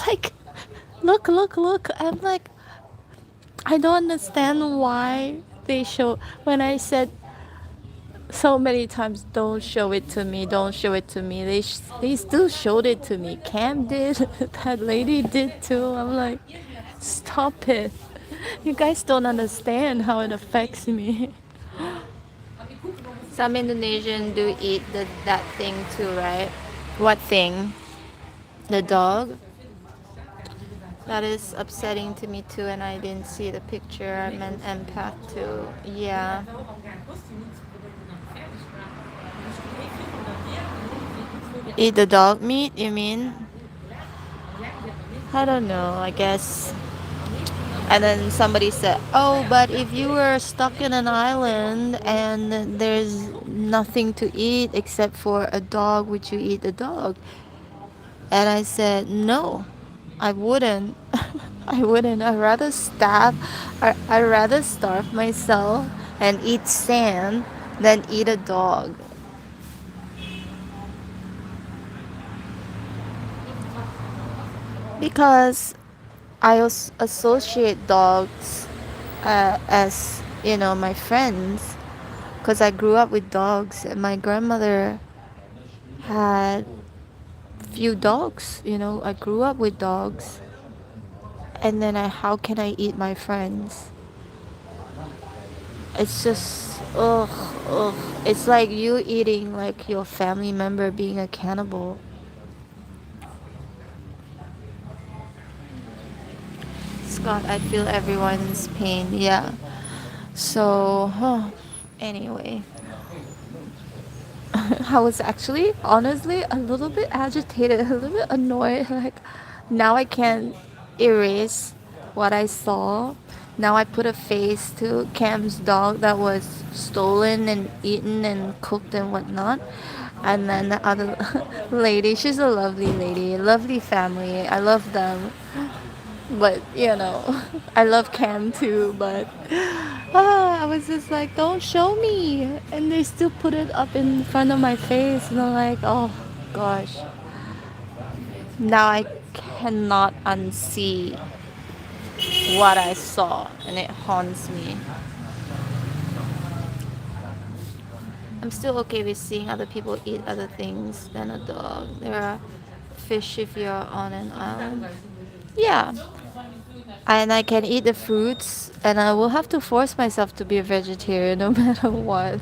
Speaker 1: Like, look, look, look. I'm like, I don't understand why they show. When I said so many times, don't show it to me, don't show it to me, they still showed it to me. Cam did, that lady did too. I'm like, stop it. You guys don't understand how it affects me. Some Indonesian do eat that thing too, right? What thing? The dog? That is upsetting to me too, and I didn't see the picture. I'm an empath too. Yeah. Eat the dog meat, you mean? I don't know, I guess. And then somebody said, oh, but if you were stuck in an island and there's nothing to eat except for a dog, would you eat the dog? And I said, no, I wouldn't. I wouldn't. I'd rather starve myself and eat sand than eat a dog. Because I associate dogs as, my friends. Because I grew up with dogs and my grandmother had few dogs. I grew up with dogs. And then how can I eat my friends? It's just, ugh, ugh. It's like you eating like your family member, being a cannibal. Scott, I feel everyone's pain. Yeah. So, anyway, I was actually, honestly, a little bit agitated, a little bit annoyed. Like, now I can't erase what I saw. Now I put a face to Cam's dog that was stolen and eaten and cooked and whatnot. And then the other lady, she's a lovely lady, lovely family. I love them. But, I love Cam too, but I was just like, don't show me. And they still put it up in front of my face. And I'm like, oh gosh. Now I cannot unsee what I saw, and it haunts me. I'm still okay with seeing other people eat other things than a dog. There are fish if you're on an island. Yeah. And I can eat the fruits, and I will have to force myself to be a vegetarian no matter what.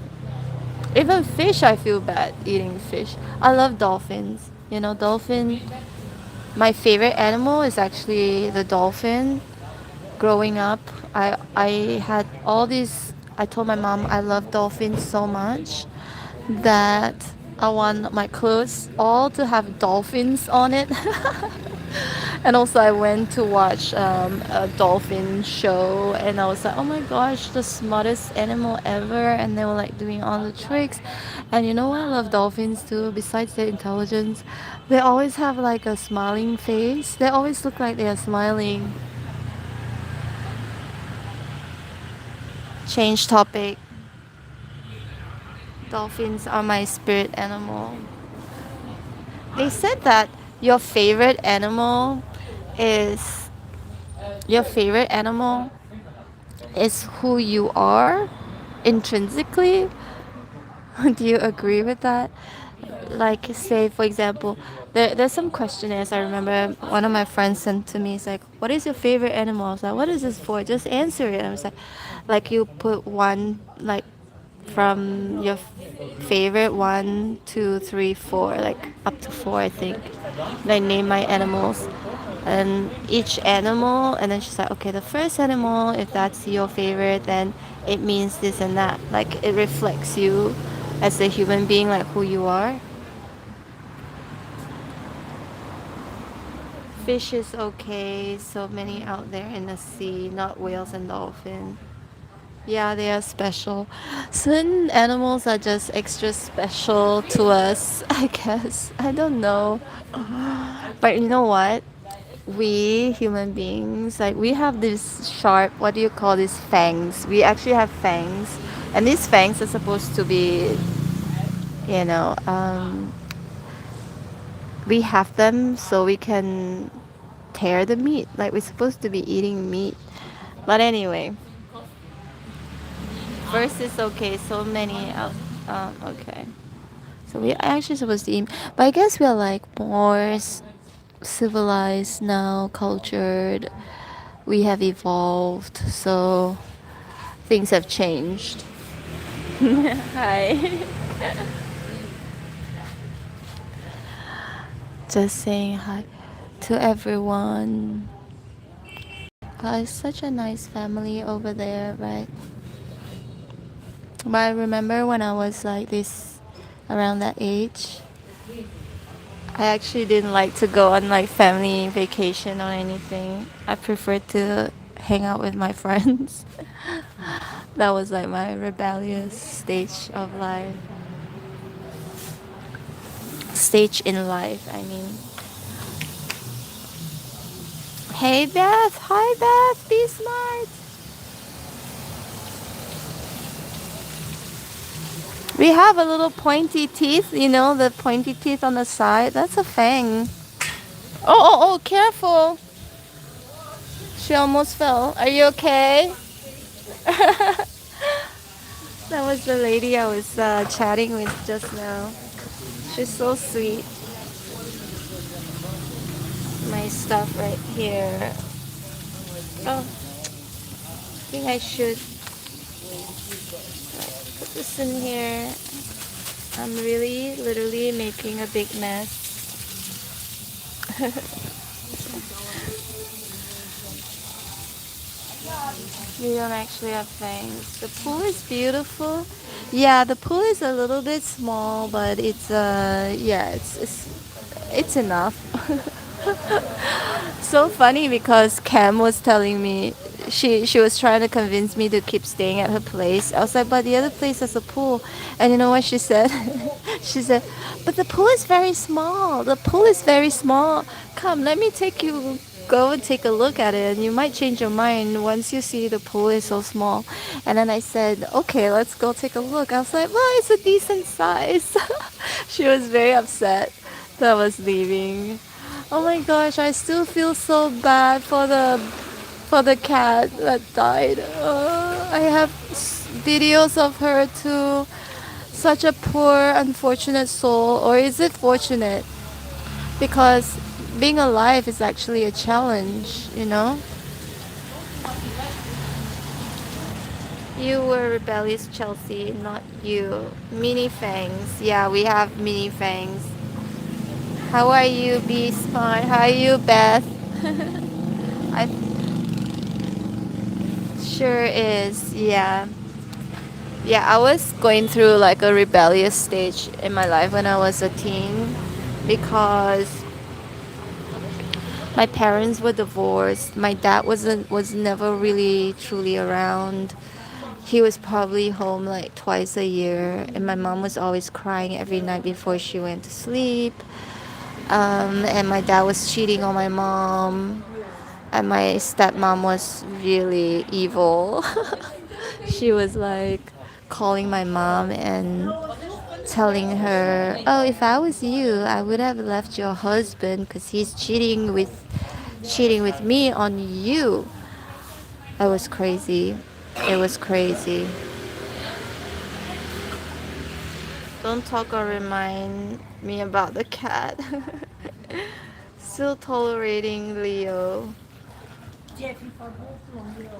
Speaker 1: Even fish, I feel bad eating fish. I love dolphins. Dolphin. My favorite animal is actually the dolphin. Growing up, I had all these. I told my mom I love dolphins so much that I want my clothes all to have dolphins on it. And also, I went to watch a dolphin show, and I was like, oh my gosh, the smartest animal ever. And they were like doing all the tricks. And you know what? I love dolphins too. Besides their intelligence, they always have like a smiling face. They always look like they are smiling. Change topic. Dolphins are my spirit animal. They said that your favorite animal is your favorite animal is who you are intrinsically. Do you agree with that? Like, say, for example, there's some questionnaires I remember one of my friends sent to me. It's like, what is your favorite animal? I was like, what is this for? Just answer it. I was like you put one, like, from your favorite one, two, three, four, like up to four, I think. And I name my animals and each animal, and then she's like, okay, the first animal, if that's your favorite, then it means this and that. Like it reflects you as a human being, like who you are. Fish is okay, so many out there in the sea, not whales and dolphins. Yeah, they are special. Certain animals are just extra special to us, I guess. I don't know. But you know what? We human beings, like we have this sharp, what do you call these fangs? We actually have fangs. And these fangs are supposed to be, you know, we have them so we can tear the meat. Like we're supposed to be eating meat. But anyway, first is okay. So many out. Okay. So we are actually supposed to eat, but I guess we are like more civilized now, cultured. We have evolved, so things have changed. Hi. Just saying hi to everyone. It's such a nice family over there, right? But I remember when I was like this, around that age, I actually didn't like to go on like family vacation or anything. I preferred to hang out with my friends. That was like my rebellious stage of life. Stage in life, I mean. Hey Beth, hi Beth, be smart. We have a little pointy teeth, you know, the pointy teeth on the side. That's a fang. Oh, careful. She almost fell. Are you okay? That was the lady I was chatting with just now. She's so sweet. My stuff right here. Oh, I think I should put this in here. I'm really, literally making a big mess. We don't actually have fangs. The pool is beautiful. Yeah, the pool is a little bit small, but it's yeah, it's enough. So funny because Cam was telling me she was trying to convince me to keep staying at her place. I was like, but the other place has a pool, and you know what she said? She said, but the pool is very small. The pool is very small. Come, let me take you go and take a look at it, and you might change your mind once you see the pool is so small. And then I said, okay, let's go take a look. I was like, well, it's a decent size. She was very upset that I was leaving. Oh my gosh, I still feel so bad for the cat that died. I have videos of her too. Such a poor, unfortunate soul. Or is it fortunate? Because being alive is actually a challenge, you know? You were rebellious, Chelsea, not you. Mini fangs. Yeah, we have mini fangs. How are you, Be Smart? How are you, Beth? I sure is. Yeah. Yeah, I was going through like a rebellious stage in my life when I was a teen because My parents were divorced. My dad was never really truly around. He was probably home like twice a year, and my mom was always crying every night before she went to sleep. And my dad was cheating on my mom, and my stepmom was really evil. She was like calling my mom and telling her, "Oh, if I was you, I would have left your husband because he's cheating with me on you." It was crazy. It was crazy. Don't talk or remind me about the cat. Still tolerating Leo.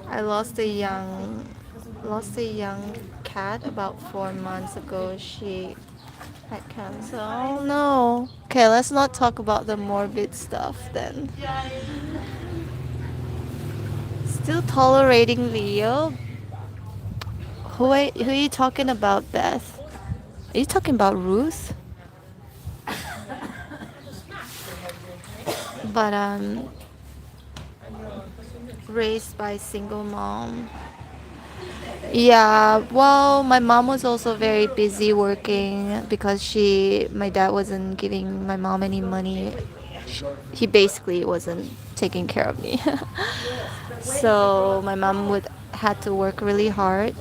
Speaker 1: I lost a young cat about 4 months ago. She had cancer. Oh no. Okay, let's not talk about the morbid stuff then. Still tolerating Leo. Who are you talking about, Beth? Are you talking about Ruth? But raised by single mom. Yeah, well, my mom was also very busy working because my dad wasn't giving my mom any money. He basically wasn't taking care of me. So my mom would had to work really hard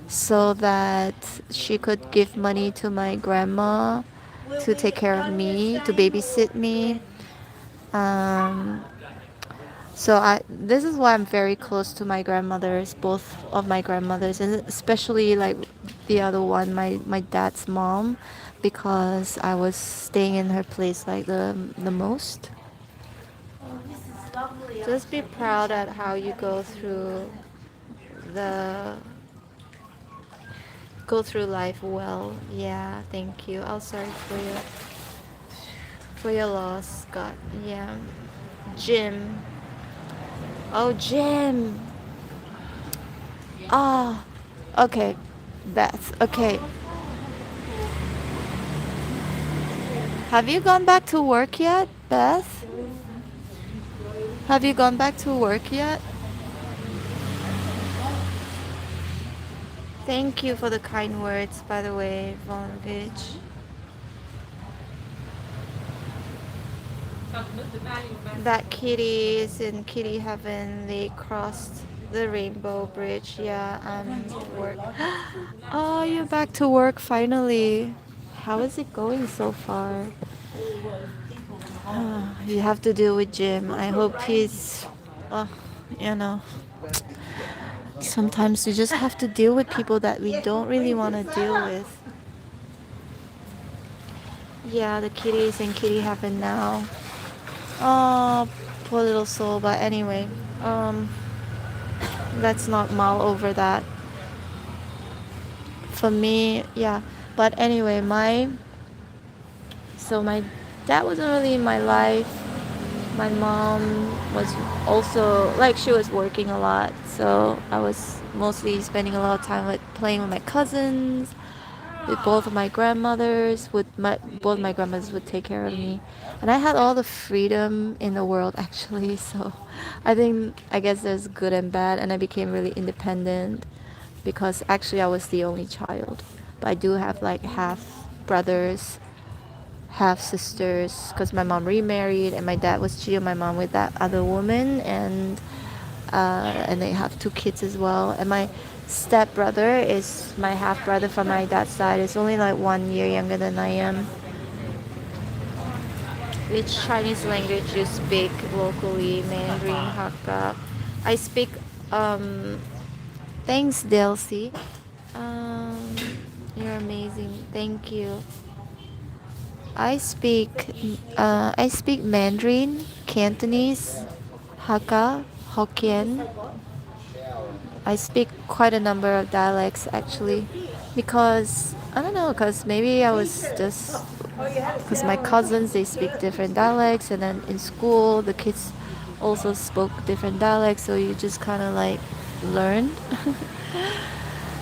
Speaker 1: so that she could give money to my grandma to take care of me, to babysit me. Um, So this is why I'm very close to my grandmothers, both of my grandmothers, and especially like the other one, my dad's mom, because I was staying in her place like the most. Just be proud at how you the go through life well. Yeah, thank you. I'm sorry for your loss, Scott. Yeah, Jim. Oh, Jim. Ah, okay. Beth. Okay. Have you gone back to work yet, Beth? Have you gone back to work yet? Thank you for the kind words, by the way, Vonovich. That kitty is in kitty heaven. They crossed the rainbow bridge. Yeah, I'm at work. Oh, you're back to work finally. How is it going so far? You have to deal with Jim. I hope he's, uh, you know, sometimes we just have to deal with people that we don't really want to deal with. Yeah, the kitty is in kitty heaven now. Oh, poor little soul. But anyway, let's not mull over that. For me, yeah. But anyway, my dad wasn't really in my life. My mom was also like she was working a lot, so I was mostly spending a lot of time with playing with my cousins, with both of my grandmothers. Both my grandmothers would take care of me, and I had all the freedom in the world actually. So I guess there's good and bad, and I became really independent because actually I was the only child, but I do have like half brothers, half sisters because my mom remarried and my dad was cheating on my mom with that other woman, and they have two kids as well. And my step brother is my half brother from my dad's side. Is only like 1 year younger than I am. Which Chinese language you speak locally? Mandarin, Hakka. I speak. Thanks, Delcy. Um, you're amazing. Thank you. I speak Mandarin, Cantonese, Hakka, Hokkien. I speak quite a number of dialects actually, because I don't know, because maybe I was just because my cousins they speak different dialects, and then in school the kids also spoke different dialects, so you just kind of like learn.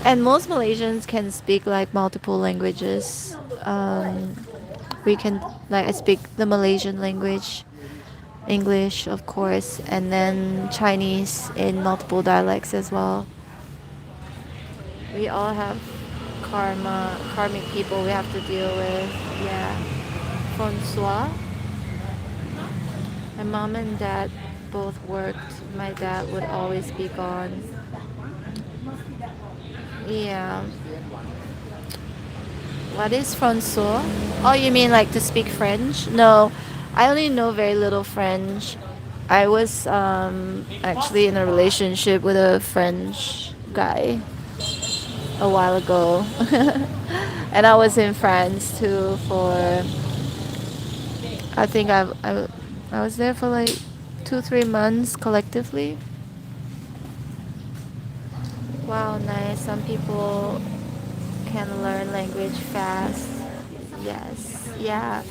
Speaker 1: And most Malaysians can speak like multiple languages. We can like I speak the Malaysian language English, of course, and then Chinese in multiple dialects as well. We all have karmic people we have to deal with. Yeah. Francois. My mom and dad both worked. My dad would always be gone. Yeah. What is Francois? Oh, you mean like to speak French? No, I only know very little French. I was actually in a relationship with a French guy a while ago. And I was in France too for, I think I was there for like 2 3 months collectively. Wow, nice. Some people can learn language fast. Yes, yeah.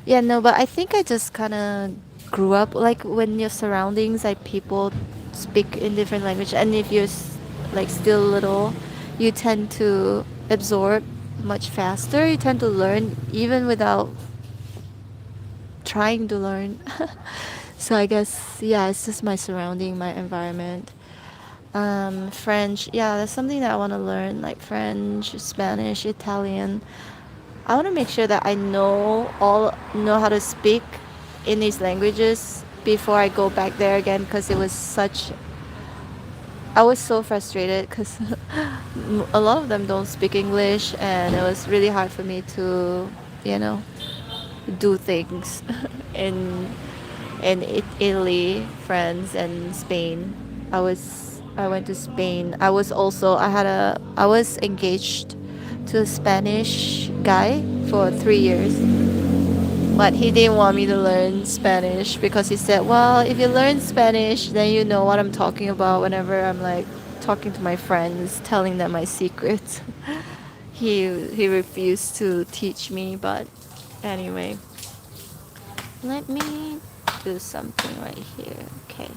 Speaker 1: Yeah, no, but I think I just kind of grew up like when your surroundings, like people speak in different language, and if you're like still little, you tend to absorb much faster. You tend to learn even without trying to learn. So I guess yeah, it's just my surrounding, my environment. French, yeah, that's something that I want to learn, like French, Spanish, Italian. I want to make sure that I know how to speak in these languages before I go back there again because it was such I was so frustrated because a lot of them don't speak English and it was really hard for me to, you know, do things in Italy, France, and Spain. I went to Spain. I was engaged to a Spanish guy for 3 years, but he didn't want me to learn Spanish because he said, "Well, if you learn Spanish, then you know what I'm talking about." Whenever I'm like talking to my friends, telling them my secrets, he refused to teach me. But anyway, let me do something right here. Okay.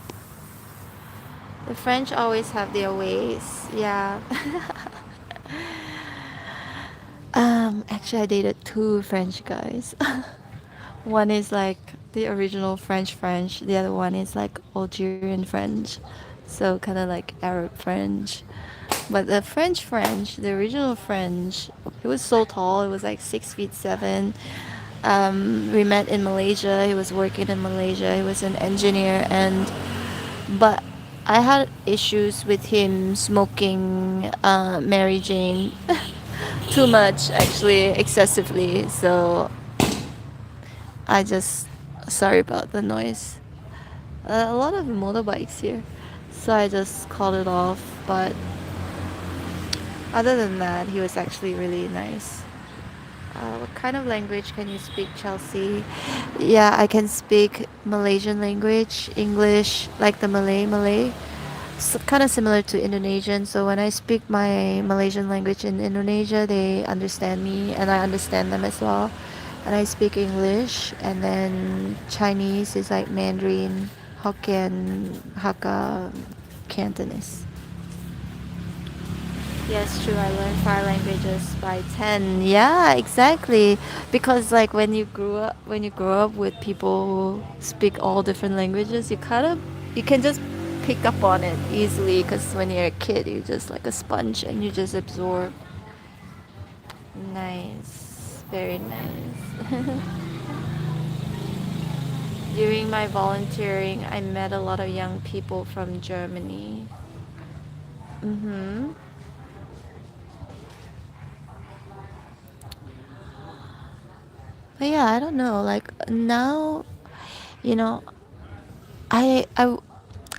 Speaker 1: The French always have their ways. Yeah. Actually, I dated two French guys. One is like the original French. The other one is like Algerian French. So kind of like Arab French. But the French, the original French, he was so tall. It was like 6 feet 7. We met in Malaysia. He was working in Malaysia. He was an engineer, and but I had issues with him smoking Mary Jane too much, actually, excessively. So I just sorry about the noise. A lot of motorbikes here, so I just called it off. But other than that, he was actually really nice. What kind of language can you speak, Chelsea? Yeah, I can speak Malaysian language, English, like the Malay. Kind of similar to Indonesian. So when I speak my Malaysian language in Indonesia, they understand me and I understand them as well. And I speak English, and then Chinese is like Mandarin, Hokkien, Hakka, Cantonese. Yes, true. I learned 5 languages by 10. Yeah, exactly. Because like when you grow up with people who speak all different languages, you can just pick up on it easily. Because when you're a kid, you're just like a sponge and you just absorb. Nice, very nice. During my volunteering, I met a lot of young people from Germany. Mhm. But yeah, I don't know. Like now, you know, I I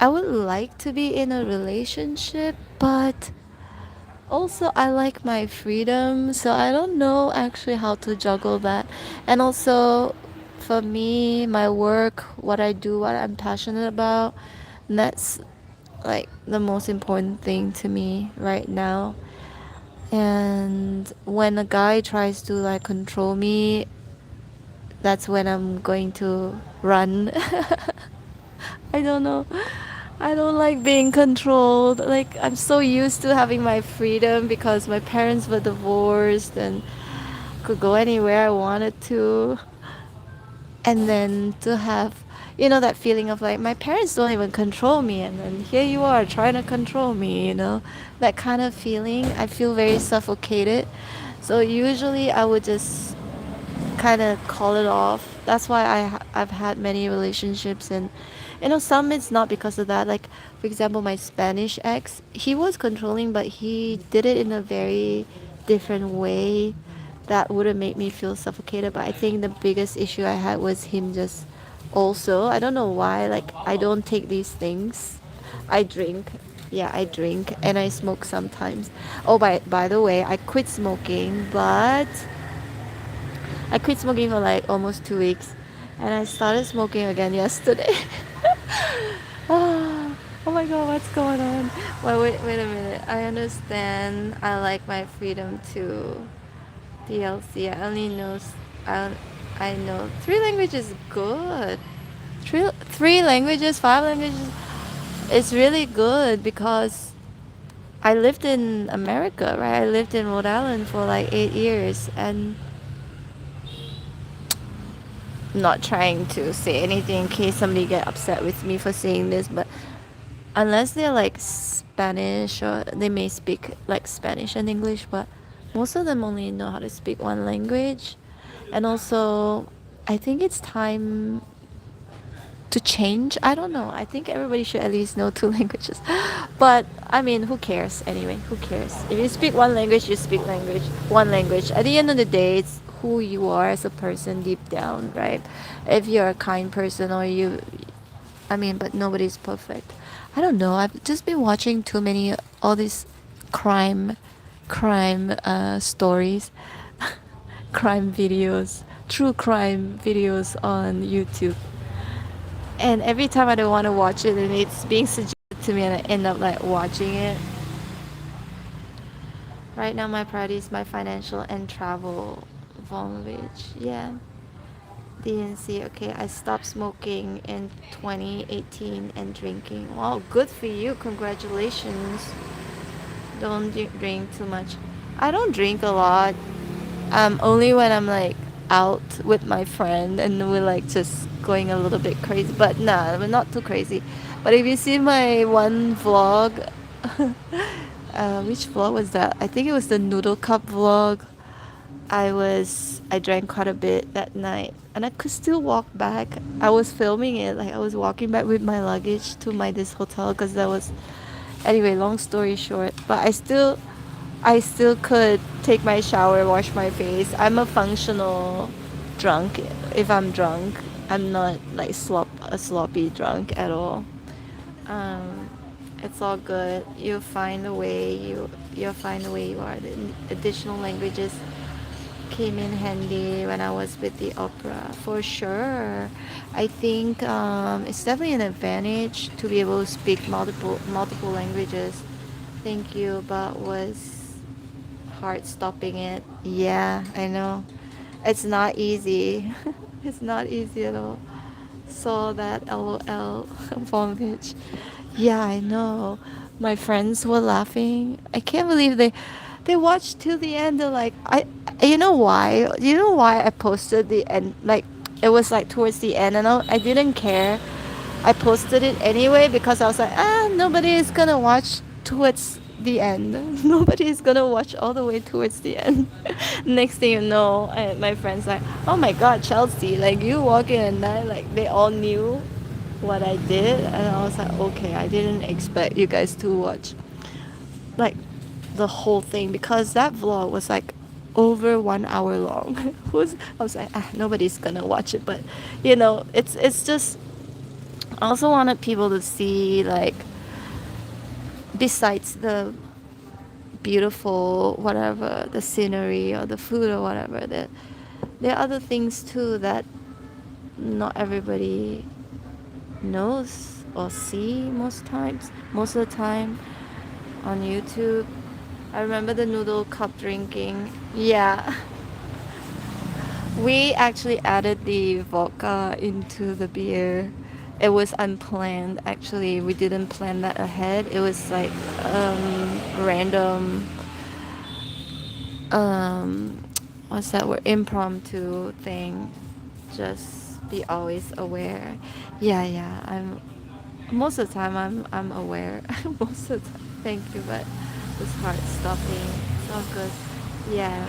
Speaker 1: I would like to be in a relationship, but also I like my freedom, so I don't know actually how to juggle that. And also for me, my work, what I do, what I'm passionate about, that's like the most important thing to me right now. And when a guy tries to like control me, that's when I'm going to run. I don't know. I don't like being controlled. Like I'm so used to having my freedom because my parents were divorced and could go anywhere I wanted to. and then to have, you know, that feeling of like my parents don't even control me, and then here you are trying to control me, you know, that kind of feeling. I feel very suffocated. So usually I would just kind of call it off. That's why I've had many relationships, and you know, some it's not because of that. Like for example, my Spanish ex, he was controlling, but he did it in a very different way that would have made me feel suffocated. But I think the biggest issue I had was him just also, I don't know why, like I don't take these things. I drink. Yeah, I drink and I smoke sometimes. Oh, by the way, I quit smoking, but I quit smoking for like almost 2 weeks, and I started smoking again yesterday. oh, oh my god, what's going on? Wait a minute. I understand. I like my freedom to DLC. I only know I I know three languages. Good. Three languages, five languages. It's really good because I lived in America, right? I lived in Rhode Island for like 8 years, and not trying to say anything in case somebody get upset with me for saying this, but unless they're like Spanish, or they may speak like Spanish and English, but most of them only know how to speak one language. And also, I think it's time to change. I don't know. I think everybody should at least know two languages. But I mean, who cares anyway? Who cares? If you speak one language, you speak one language. At the end of the day, it's who you are as a person deep down, right? If you're a kind person, or you, I mean, but nobody's perfect. I don't know. I've just been watching too many all these crime stories, crime videos, true crime videos on YouTube. And every time I don't want to watch it, and it's being suggested to me, and I end up like watching it. Right now, my priority is my financial and travel Volnovich. Yeah. DNC. Okay, I stopped smoking in 2018 and drinking. Wow, good for you. Congratulations. Don't drink too much. I don't drink a lot. Only when I'm like out with my friend and we're like just going a little bit crazy. But nah, we're not too crazy. But if you see my one vlog, which vlog was that? I think it was the noodle cup vlog. I drank quite a bit that night, and I could still walk back. I was filming it, like I was walking back with my luggage to my this hotel, because that was, anyway, long story short, but I still could take my shower, wash my face. I'm a functional drunk. If I'm drunk, I'm not like a sloppy drunk at all. Um, it's all good. You'll find a way. You'll find a way. You are. The additional languages came in handy when I was with the opera, for sure. I think it's definitely an advantage to be able to speak multiple languages. Thank you, but was hard stopping it. Yeah, I know. It's not easy. It's not easy at all. Saw that LOL vomit. Yeah, I know. My friends were laughing. I can't believe they watched till the end. They're like, you know why? You know why I posted the end? Like, it was like towards the end, and I didn't care. I posted it anyway because I was like, nobody is gonna watch towards the end. Nobody is gonna watch all the way towards the end. Next thing you know, my friends like, oh my god, Chelsea, like you walk in and I like they all knew what I did, and I was like, okay, I didn't expect you guys to watch like the whole thing, because that vlog was like over 1 hour long. I was like, nobody's gonna watch it, but you know, it's just, I also wanted people to see, like, besides the beautiful whatever, the scenery or the food or whatever, that there are other things too that not everybody knows or see most of the time on YouTube. I remember the noodle cup drinking. Yeah. We actually added the vodka into the beer. It was unplanned. Actually, we didn't plan that ahead. It was like random, um what's that word? Impromptu thing. Just be always aware. Yeah, yeah. I'm most of the time I'm aware. Most of the time. Thank you, but it's hard stopping. It's all good. Yeah.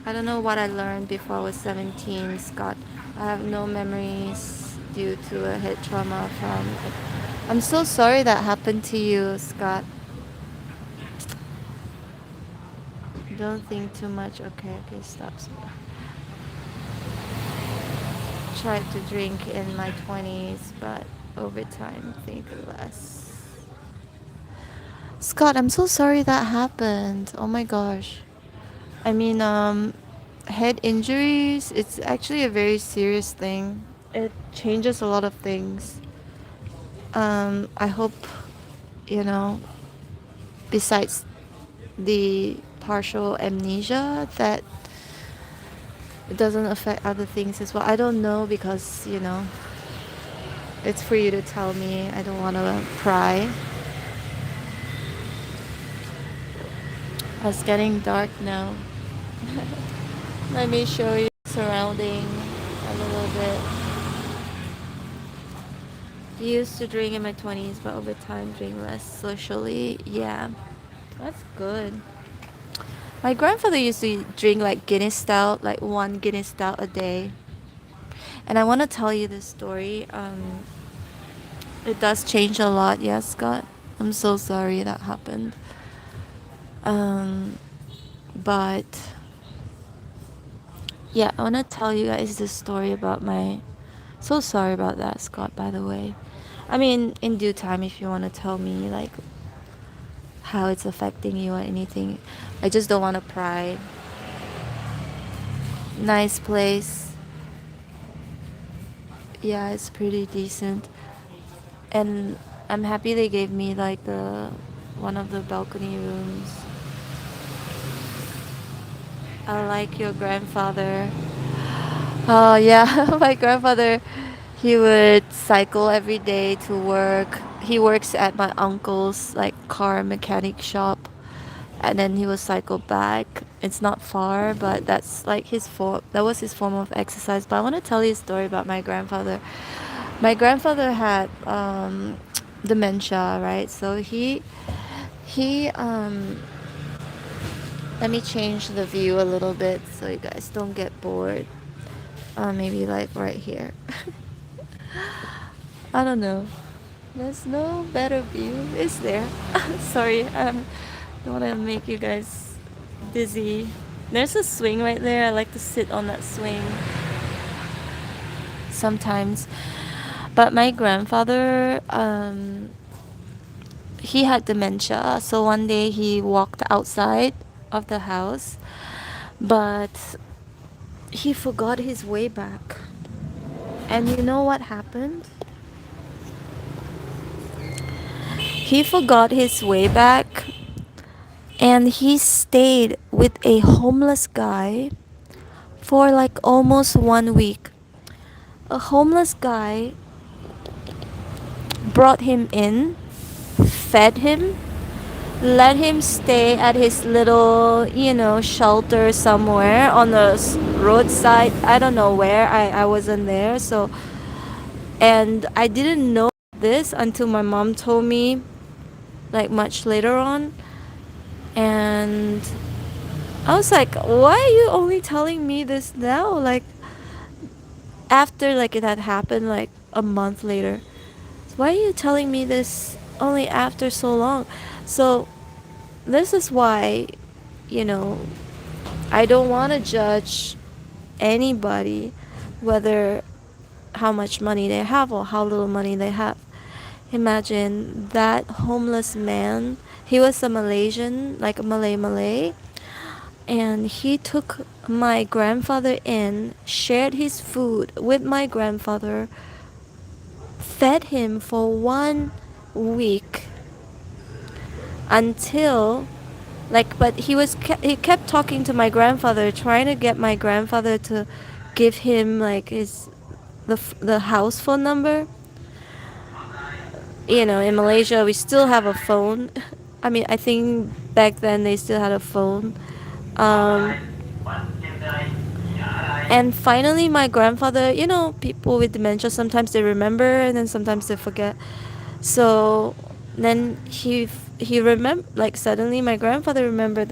Speaker 1: I don't know what I learned before I was 17, Scott. I have no memories due to a head trauma from. I'm so sorry that happened to you, Scott. Don't think too much. Okay, okay, stop. Tried to drink in my 20s, but over time, think less. Scott, I'm so sorry that happened. Oh my gosh. I mean, head injuries, it's actually a very serious thing. It changes a lot of things. I hope, you know, besides the partial amnesia, that it doesn't affect other things as well. I don't know because, it's for you to tell me. I don't want to pry. It's getting dark now. Let me show you surrounding a little bit. Used to drink in my 20s, but over time drink less socially. Yeah, that's good. My grandfather used to drink like Guinness Stout, like one Guinness Stout a day. And I want to tell you this story. It does change a lot, yes, Scott. I'm so sorry that happened. Um, but yeah, I want to tell you guys this story about my. So sorry about that, Scott, by the way. I mean, in due time, if you want to tell me, like, how it's affecting you or anything. I just don't want to pry. Nice place. Yeah, it's pretty decent. And I'm happy they gave me, like, the one of the balcony rooms. I like your grandfather. Oh yeah, my grandfather, he would cycle every day to work. He works at my uncle's like car mechanic shop, and then he would cycle back. It's not far, but that's like his form. That was his form of exercise. But I want to tell you a story about my grandfather. My grandfather had dementia, right? So he let me change the view a little bit so you guys don't get bored. Maybe like right here. I don't know. There's no better view, is there? Sorry, don't want to make you guys dizzy. There's a swing right there. I like to sit on that swing sometimes. But my grandfather, he had dementia. So one day he walked outside of the house, but he forgot his way back. And you know what happened? He forgot his way back and he stayed with a homeless guy for like almost 1 week. A homeless guy brought him in, fed him, let him stay at his little, shelter somewhere on the roadside. I don't know where. I wasn't there. So, and I didn't know this until my mom told me, like much later on. And I was like, why are you only telling me this now? Like, after like it had happened like a month later. Why are you telling me this only after so long? So this is why, you know, I don't want to judge anybody whether how much money they have or how little money they have. Imagine that homeless man. He was a Malaysian, like a Malay, and he took my grandfather in, shared his food with my grandfather, fed him for 1 week until but he kept talking to my grandfather, trying to get my grandfather to give him like the house phone number. In Malaysia we still have a phone. I mean, I think back then they still had a phone. um And finally, my grandfather, people with dementia, sometimes they remember and then sometimes they forget. So then he remember, like, suddenly my grandfather remembered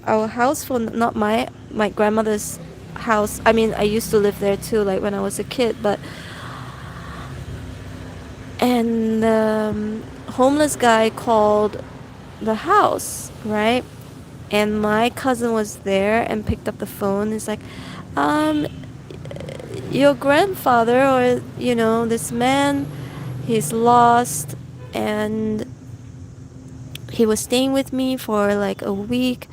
Speaker 1: our house phone, not my grandmother's house. I mean, I used to live there too, like when I was a kid, but and the homeless guy called the house, right? And my cousin was there and picked up the phone. It's like, um, your grandfather, or this man, he's lost, and he was staying with me for like a week.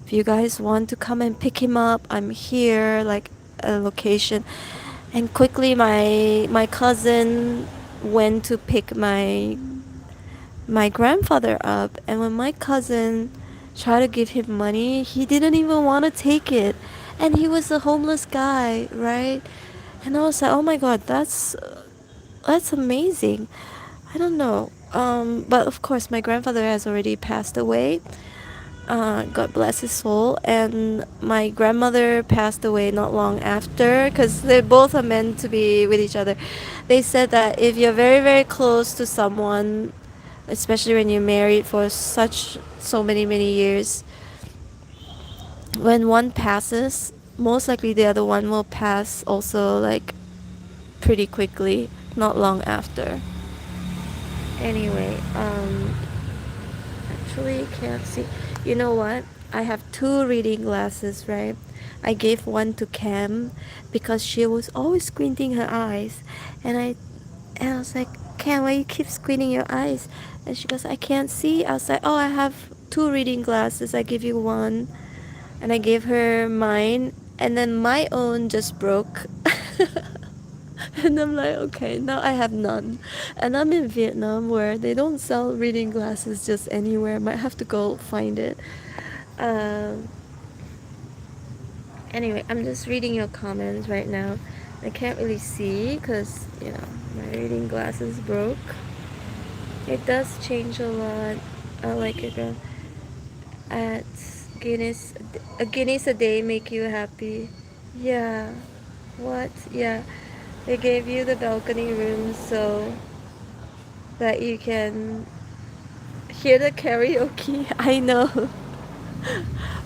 Speaker 1: If you guys want to come and pick him up, I'm here, like a location. And quickly, my cousin went to pick my grandfather up, and when my cousin tried to give him money, he didn't even want to take it, and he was a homeless guy, right? And I was like, oh my god, that's amazing. I don't know, but of course my grandfather has already passed away. God bless his soul. And my grandmother passed away not long after, because they both are meant to be with each other. They said that if you're very, very close to someone, especially when you're married for so many, many years, when one passes, most likely the other one will pass also, like pretty quickly, not long after. Anyway, actually can't see. You know what? I have two reading glasses, right? I gave one to Cam because she was always squinting her eyes, and I was like, Cam, why you keep squinting your eyes? And she goes, I can't see. I was like, oh, I have two reading glasses. I give you one, and I gave her mine, and then my own just broke. And I'm like, okay, now I have none. And I'm in Vietnam where they don't sell reading glasses just anywhere. Might have to go find it. Um, anyway, I'm just reading your comments right now. I can't really see because, my reading glasses broke. It does change a lot. I like it. At Guinness, a Guinness a day make you happy. Yeah. What? Yeah. They gave you the balcony room so that you can hear the karaoke. I know.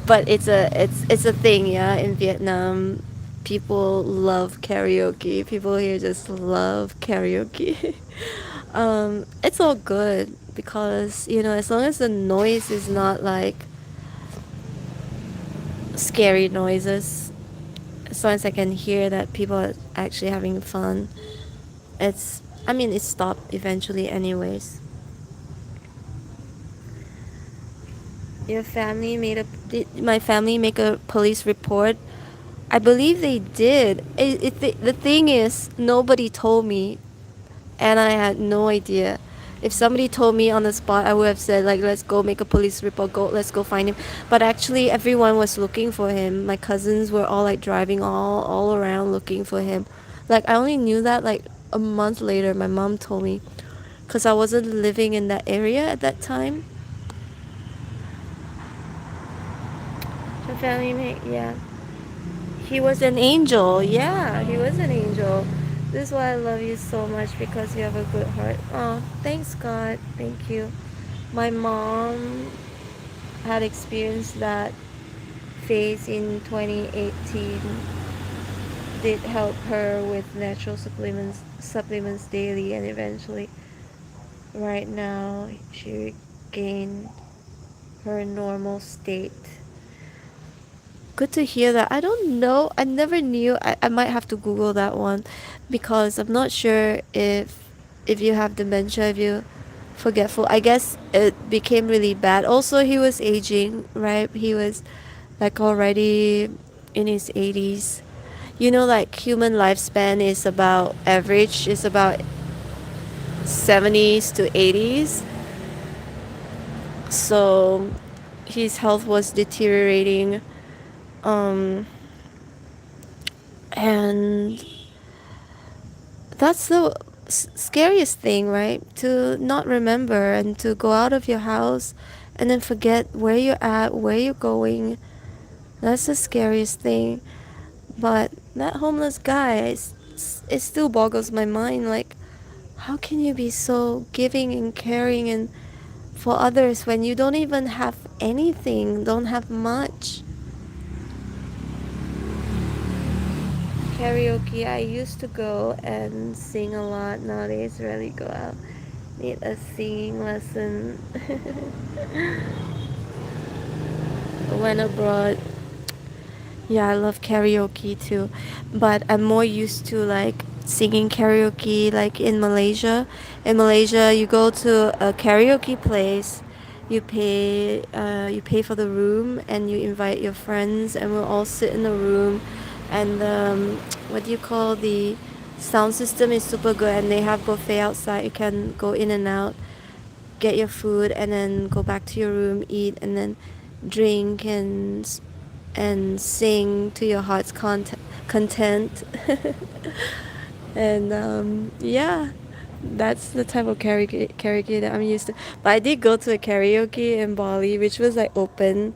Speaker 1: But it's a thing, yeah, in Vietnam. People love karaoke. People here just love karaoke. It's all good because, as long as the noise is not like scary noises, as long as I can hear that people are actually having fun, it stopped eventually anyways. Your family did my family make a police report? I believe they did. The thing is, nobody told me, and I had no idea. If somebody told me on the spot, I would have said, like, let's go make a police report, let's go find him. But actually, everyone was looking for him. My cousins were all like driving all around looking for him. Like, I only knew that like a month later. My mom told me, because I wasn't living in that area at that time. My family mate, yeah. He was an angel. Yeah, he was an angel. This is why I love you so much, because you have a good heart. Oh, thanks God. Thank you. My mom had experienced that phase in 2018. Did help her with natural supplements daily, and eventually right now she regained her normal state. Good to hear that. I don't know. I never knew. I might have to Google that one, because I'm not sure if you have dementia, if you forgetful. I guess it became really bad. Also, he was aging, right? He was like already in his 80s. Like human lifespan is about average is about 70s to 80s. So his health was deteriorating. Um, and that's the scariest thing, right? To not remember and to go out of your house and then forget where you're at, where you're going. That's the scariest thing. But that homeless guy, it still boggles my mind. Like, how can you be so giving and caring and for others when you don't even have anything, don't have much? Karaoke, I used to go and sing a lot. Nowadays, rarely go out. Need a singing lesson. When abroad, yeah, I love karaoke too, but I'm more used to like singing karaoke like in Malaysia. In Malaysia, you go to a karaoke place, you pay for the room, and you invite your friends, and we'll all sit in the room, and what do you call the sound system is super good, and they have buffet outside. You can go in and out, get your food, and then go back to your room, eat, and then drink and sing to your heart's content. And yeah, that's the type of karaoke that I'm used to. But I did go to a karaoke in Bali, which was like open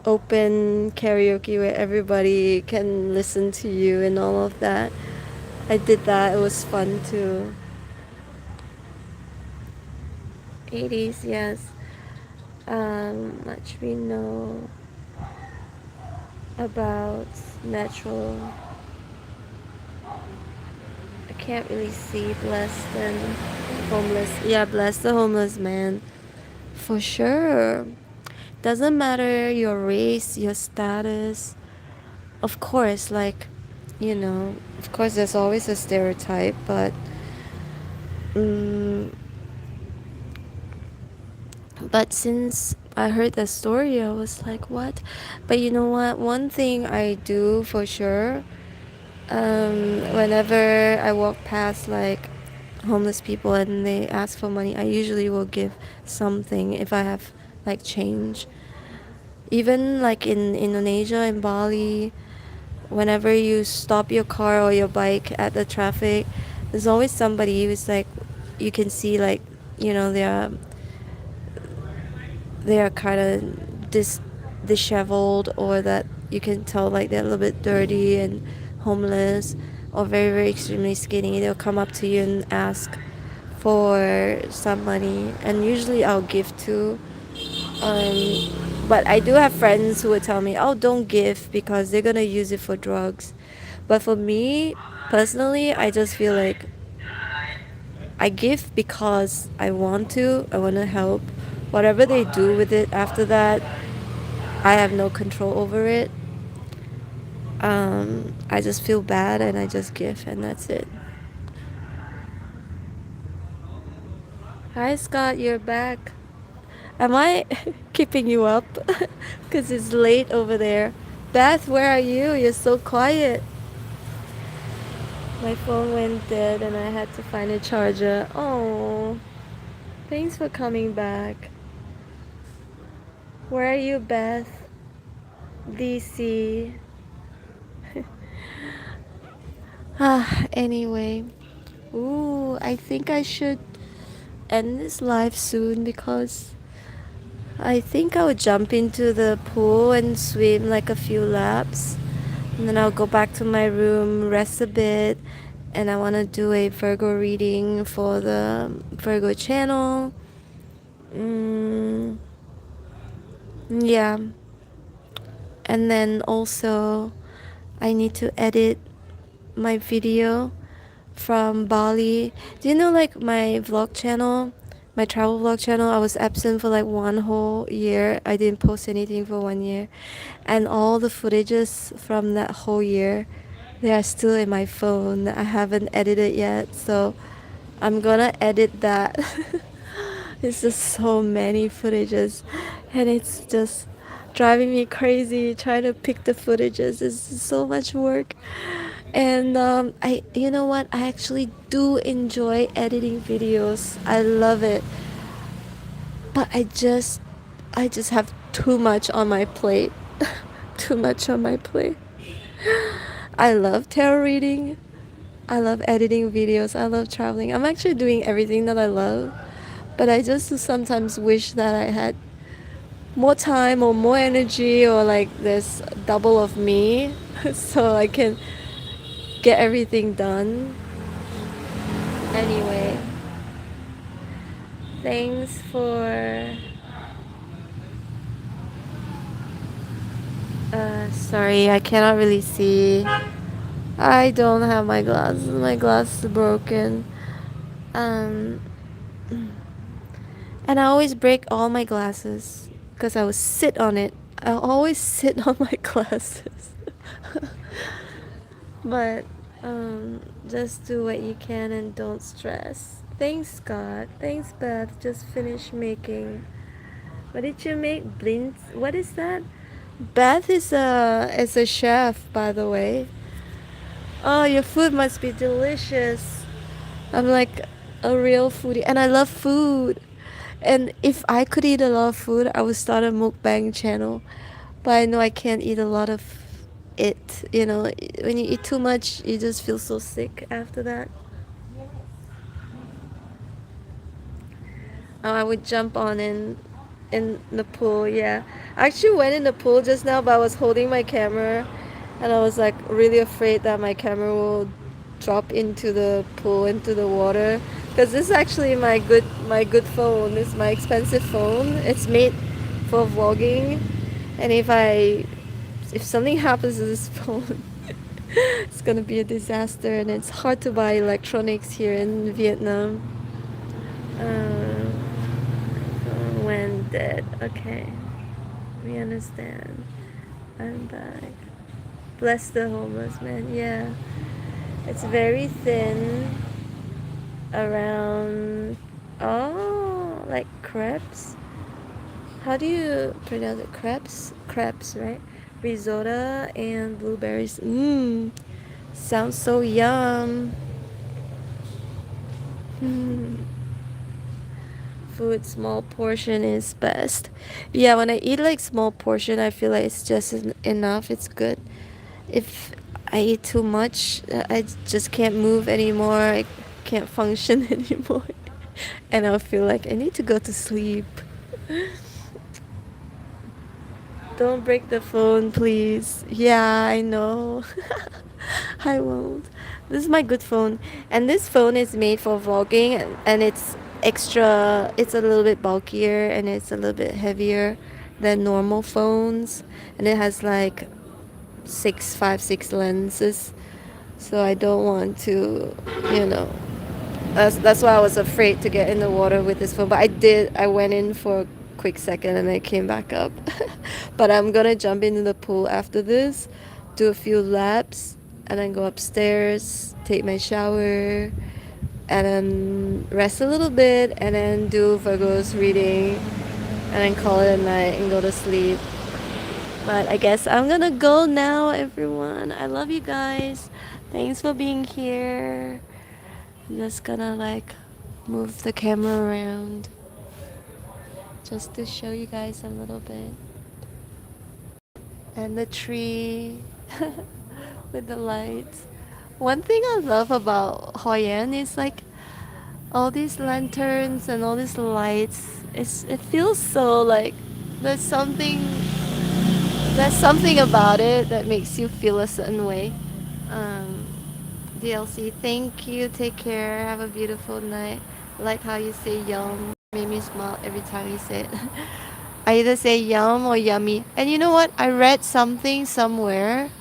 Speaker 1: karaoke where everybody can listen to you and all of that. I did that. It was fun too. 80s, yes. Much we know about natural. I can't really see blessed and homeless. Yeah, bless the homeless man. For sure. Doesn't matter your race, your status. Of course, like, of course there's always a stereotype, um, but since I heard the story, I was like, what? But you know what? One thing I do for sure, whenever I walk past like homeless people and they ask for money, I usually will give something if I have like change. Even like in Indonesia, in Bali, whenever you stop your car or your bike at the traffic, there's always somebody who's like, you can see like, they're kind of disheveled, or that you can tell like they're a little bit dirty and homeless, or very very extremely skinny. They'll come up to you and ask for some money, and usually I'll give too. But I do have friends who would tell me, oh, don't give because they're gonna use it for drugs. But for me personally, I just feel like I give because I want to. I want to help. Whatever they do with it after that, I have no control over it. I just feel bad and I just give, and that's it. Hi, Scott, you're back. Am I keeping you up? Because it's late over there. Beth, where are you? You're so quiet. My phone went dead and I had to find a charger. Oh, thanks for coming back. Where are you, Beth? DC. Anyway. Ooh, I think I should end this live soon because I think I would jump into the pool and swim like a few laps. And then I'll go back to my room, rest a bit. And I want to do a Virgo reading for the Virgo channel. Yeah. And then also, I need to edit my video from Bali. Do you know like my vlog channel? My travel vlog channel, I was absent for like one whole year. I didn't post anything for 1 year. And all the footages from that whole year, they are still in my phone. I haven't edited yet, so I'm gonna edit that. It's just so many footages, and it's just driving me crazy trying to pick the footages. It's so much work. And you know what? I actually do enjoy editing videos. I love it, but I just have too much on my plate. Too much on my plate. I love tarot reading. I love editing videos. I love traveling. I'm actually doing everything that I love, but I just sometimes wish that I had more time or more energy, or like this double of me. so I can get everything done. Anyway, thanks for. Sorry, I cannot really see. I don't have my glasses. My glasses are broken. Um, and I always break all my glasses because I will sit on it. I always sit on my glasses. But just do what you can and don't stress. Thanks, Scott. Thanks, Beth. Just finished making. What did you make? Blins? What is that? Beth is a chef, by the way. Oh, your food must be delicious. I'm like a real foodie, and I love food. And if I could eat a lot of food, I would start a mukbang channel. But I know I can't eat a lot of it. You know, when you eat too much, you just feel so sick after that. Oh, I would jump on in the pool. Yeah, I actually went in the pool just now, but I was holding my camera, and I was like really afraid that my camera will drop into the pool, into the water, because this is actually my good phone. It's my expensive phone. It's made for vlogging, and if something happens to this phone, it's gonna be a disaster, and it's hard to buy electronics here in Vietnam. Uh, when dead. Okay, we understand. I'm back. Bless the homeless man. Yeah, it's very thin around. Oh, like crepes. How do you pronounce it? Crepes? Crepes, right? Risotto and blueberries. Mmm. Sounds so yum. Mm. Food small portion is best. Yeah, when I eat like small portion, I feel like it's just enough. It's good. If I eat too much, I just can't move anymore. I can't function anymore. And I'll feel like I need to go to sleep. Don't break the phone, please. Yeah, I know. I won't. This is my good phone. And this phone is made for vlogging, and it's extra, it's a little bit bulkier and it's a little bit heavier than normal phones. And it has like 656 lenses. So I don't want to, you know, that's why I was afraid to get in the water with this phone. But I did. I went in for a quick second and I came back up. But I'm gonna jump into the pool after this, do a few laps, and then go upstairs, take my shower, and then rest a little bit, and then do Virgo's reading, and then call it a night and go to sleep. But I guess I'm gonna go now, everyone. I love you guys. Thanks for being here. I'm just gonna like move the camera around just to show you guys a little bit. And the tree with the lights. One thing I love about Hoi An is like all these lanterns and all these lights. It feels so like there's something there's something about it that makes you feel a certain way. Um, DLC, thank you. Take care. Have a beautiful night. I like how you say yum. Made me smile every time you say it. I either say yum or yummy. And you know what? I read something somewhere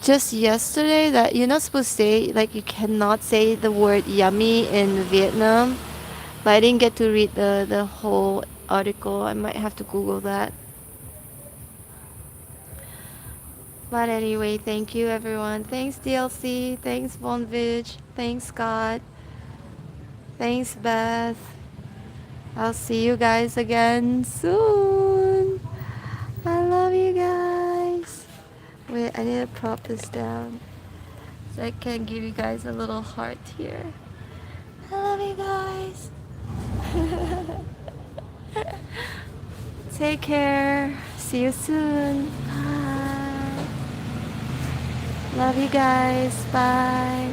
Speaker 1: just yesterday that you're not supposed to say, like, you cannot say the word yummy in Vietnam. But I didn't get to read the whole article. I might have to Google that. But anyway, thank you everyone. Thanks DLC. Thanks Von Vig. Thanks Scott. Thanks Beth. I'll see you guys again soon. I love you guys. Wait, I need to prop this down so I can give you guys a little heart here. I love you guys. Take care. See you soon. Bye. Love you guys. Bye.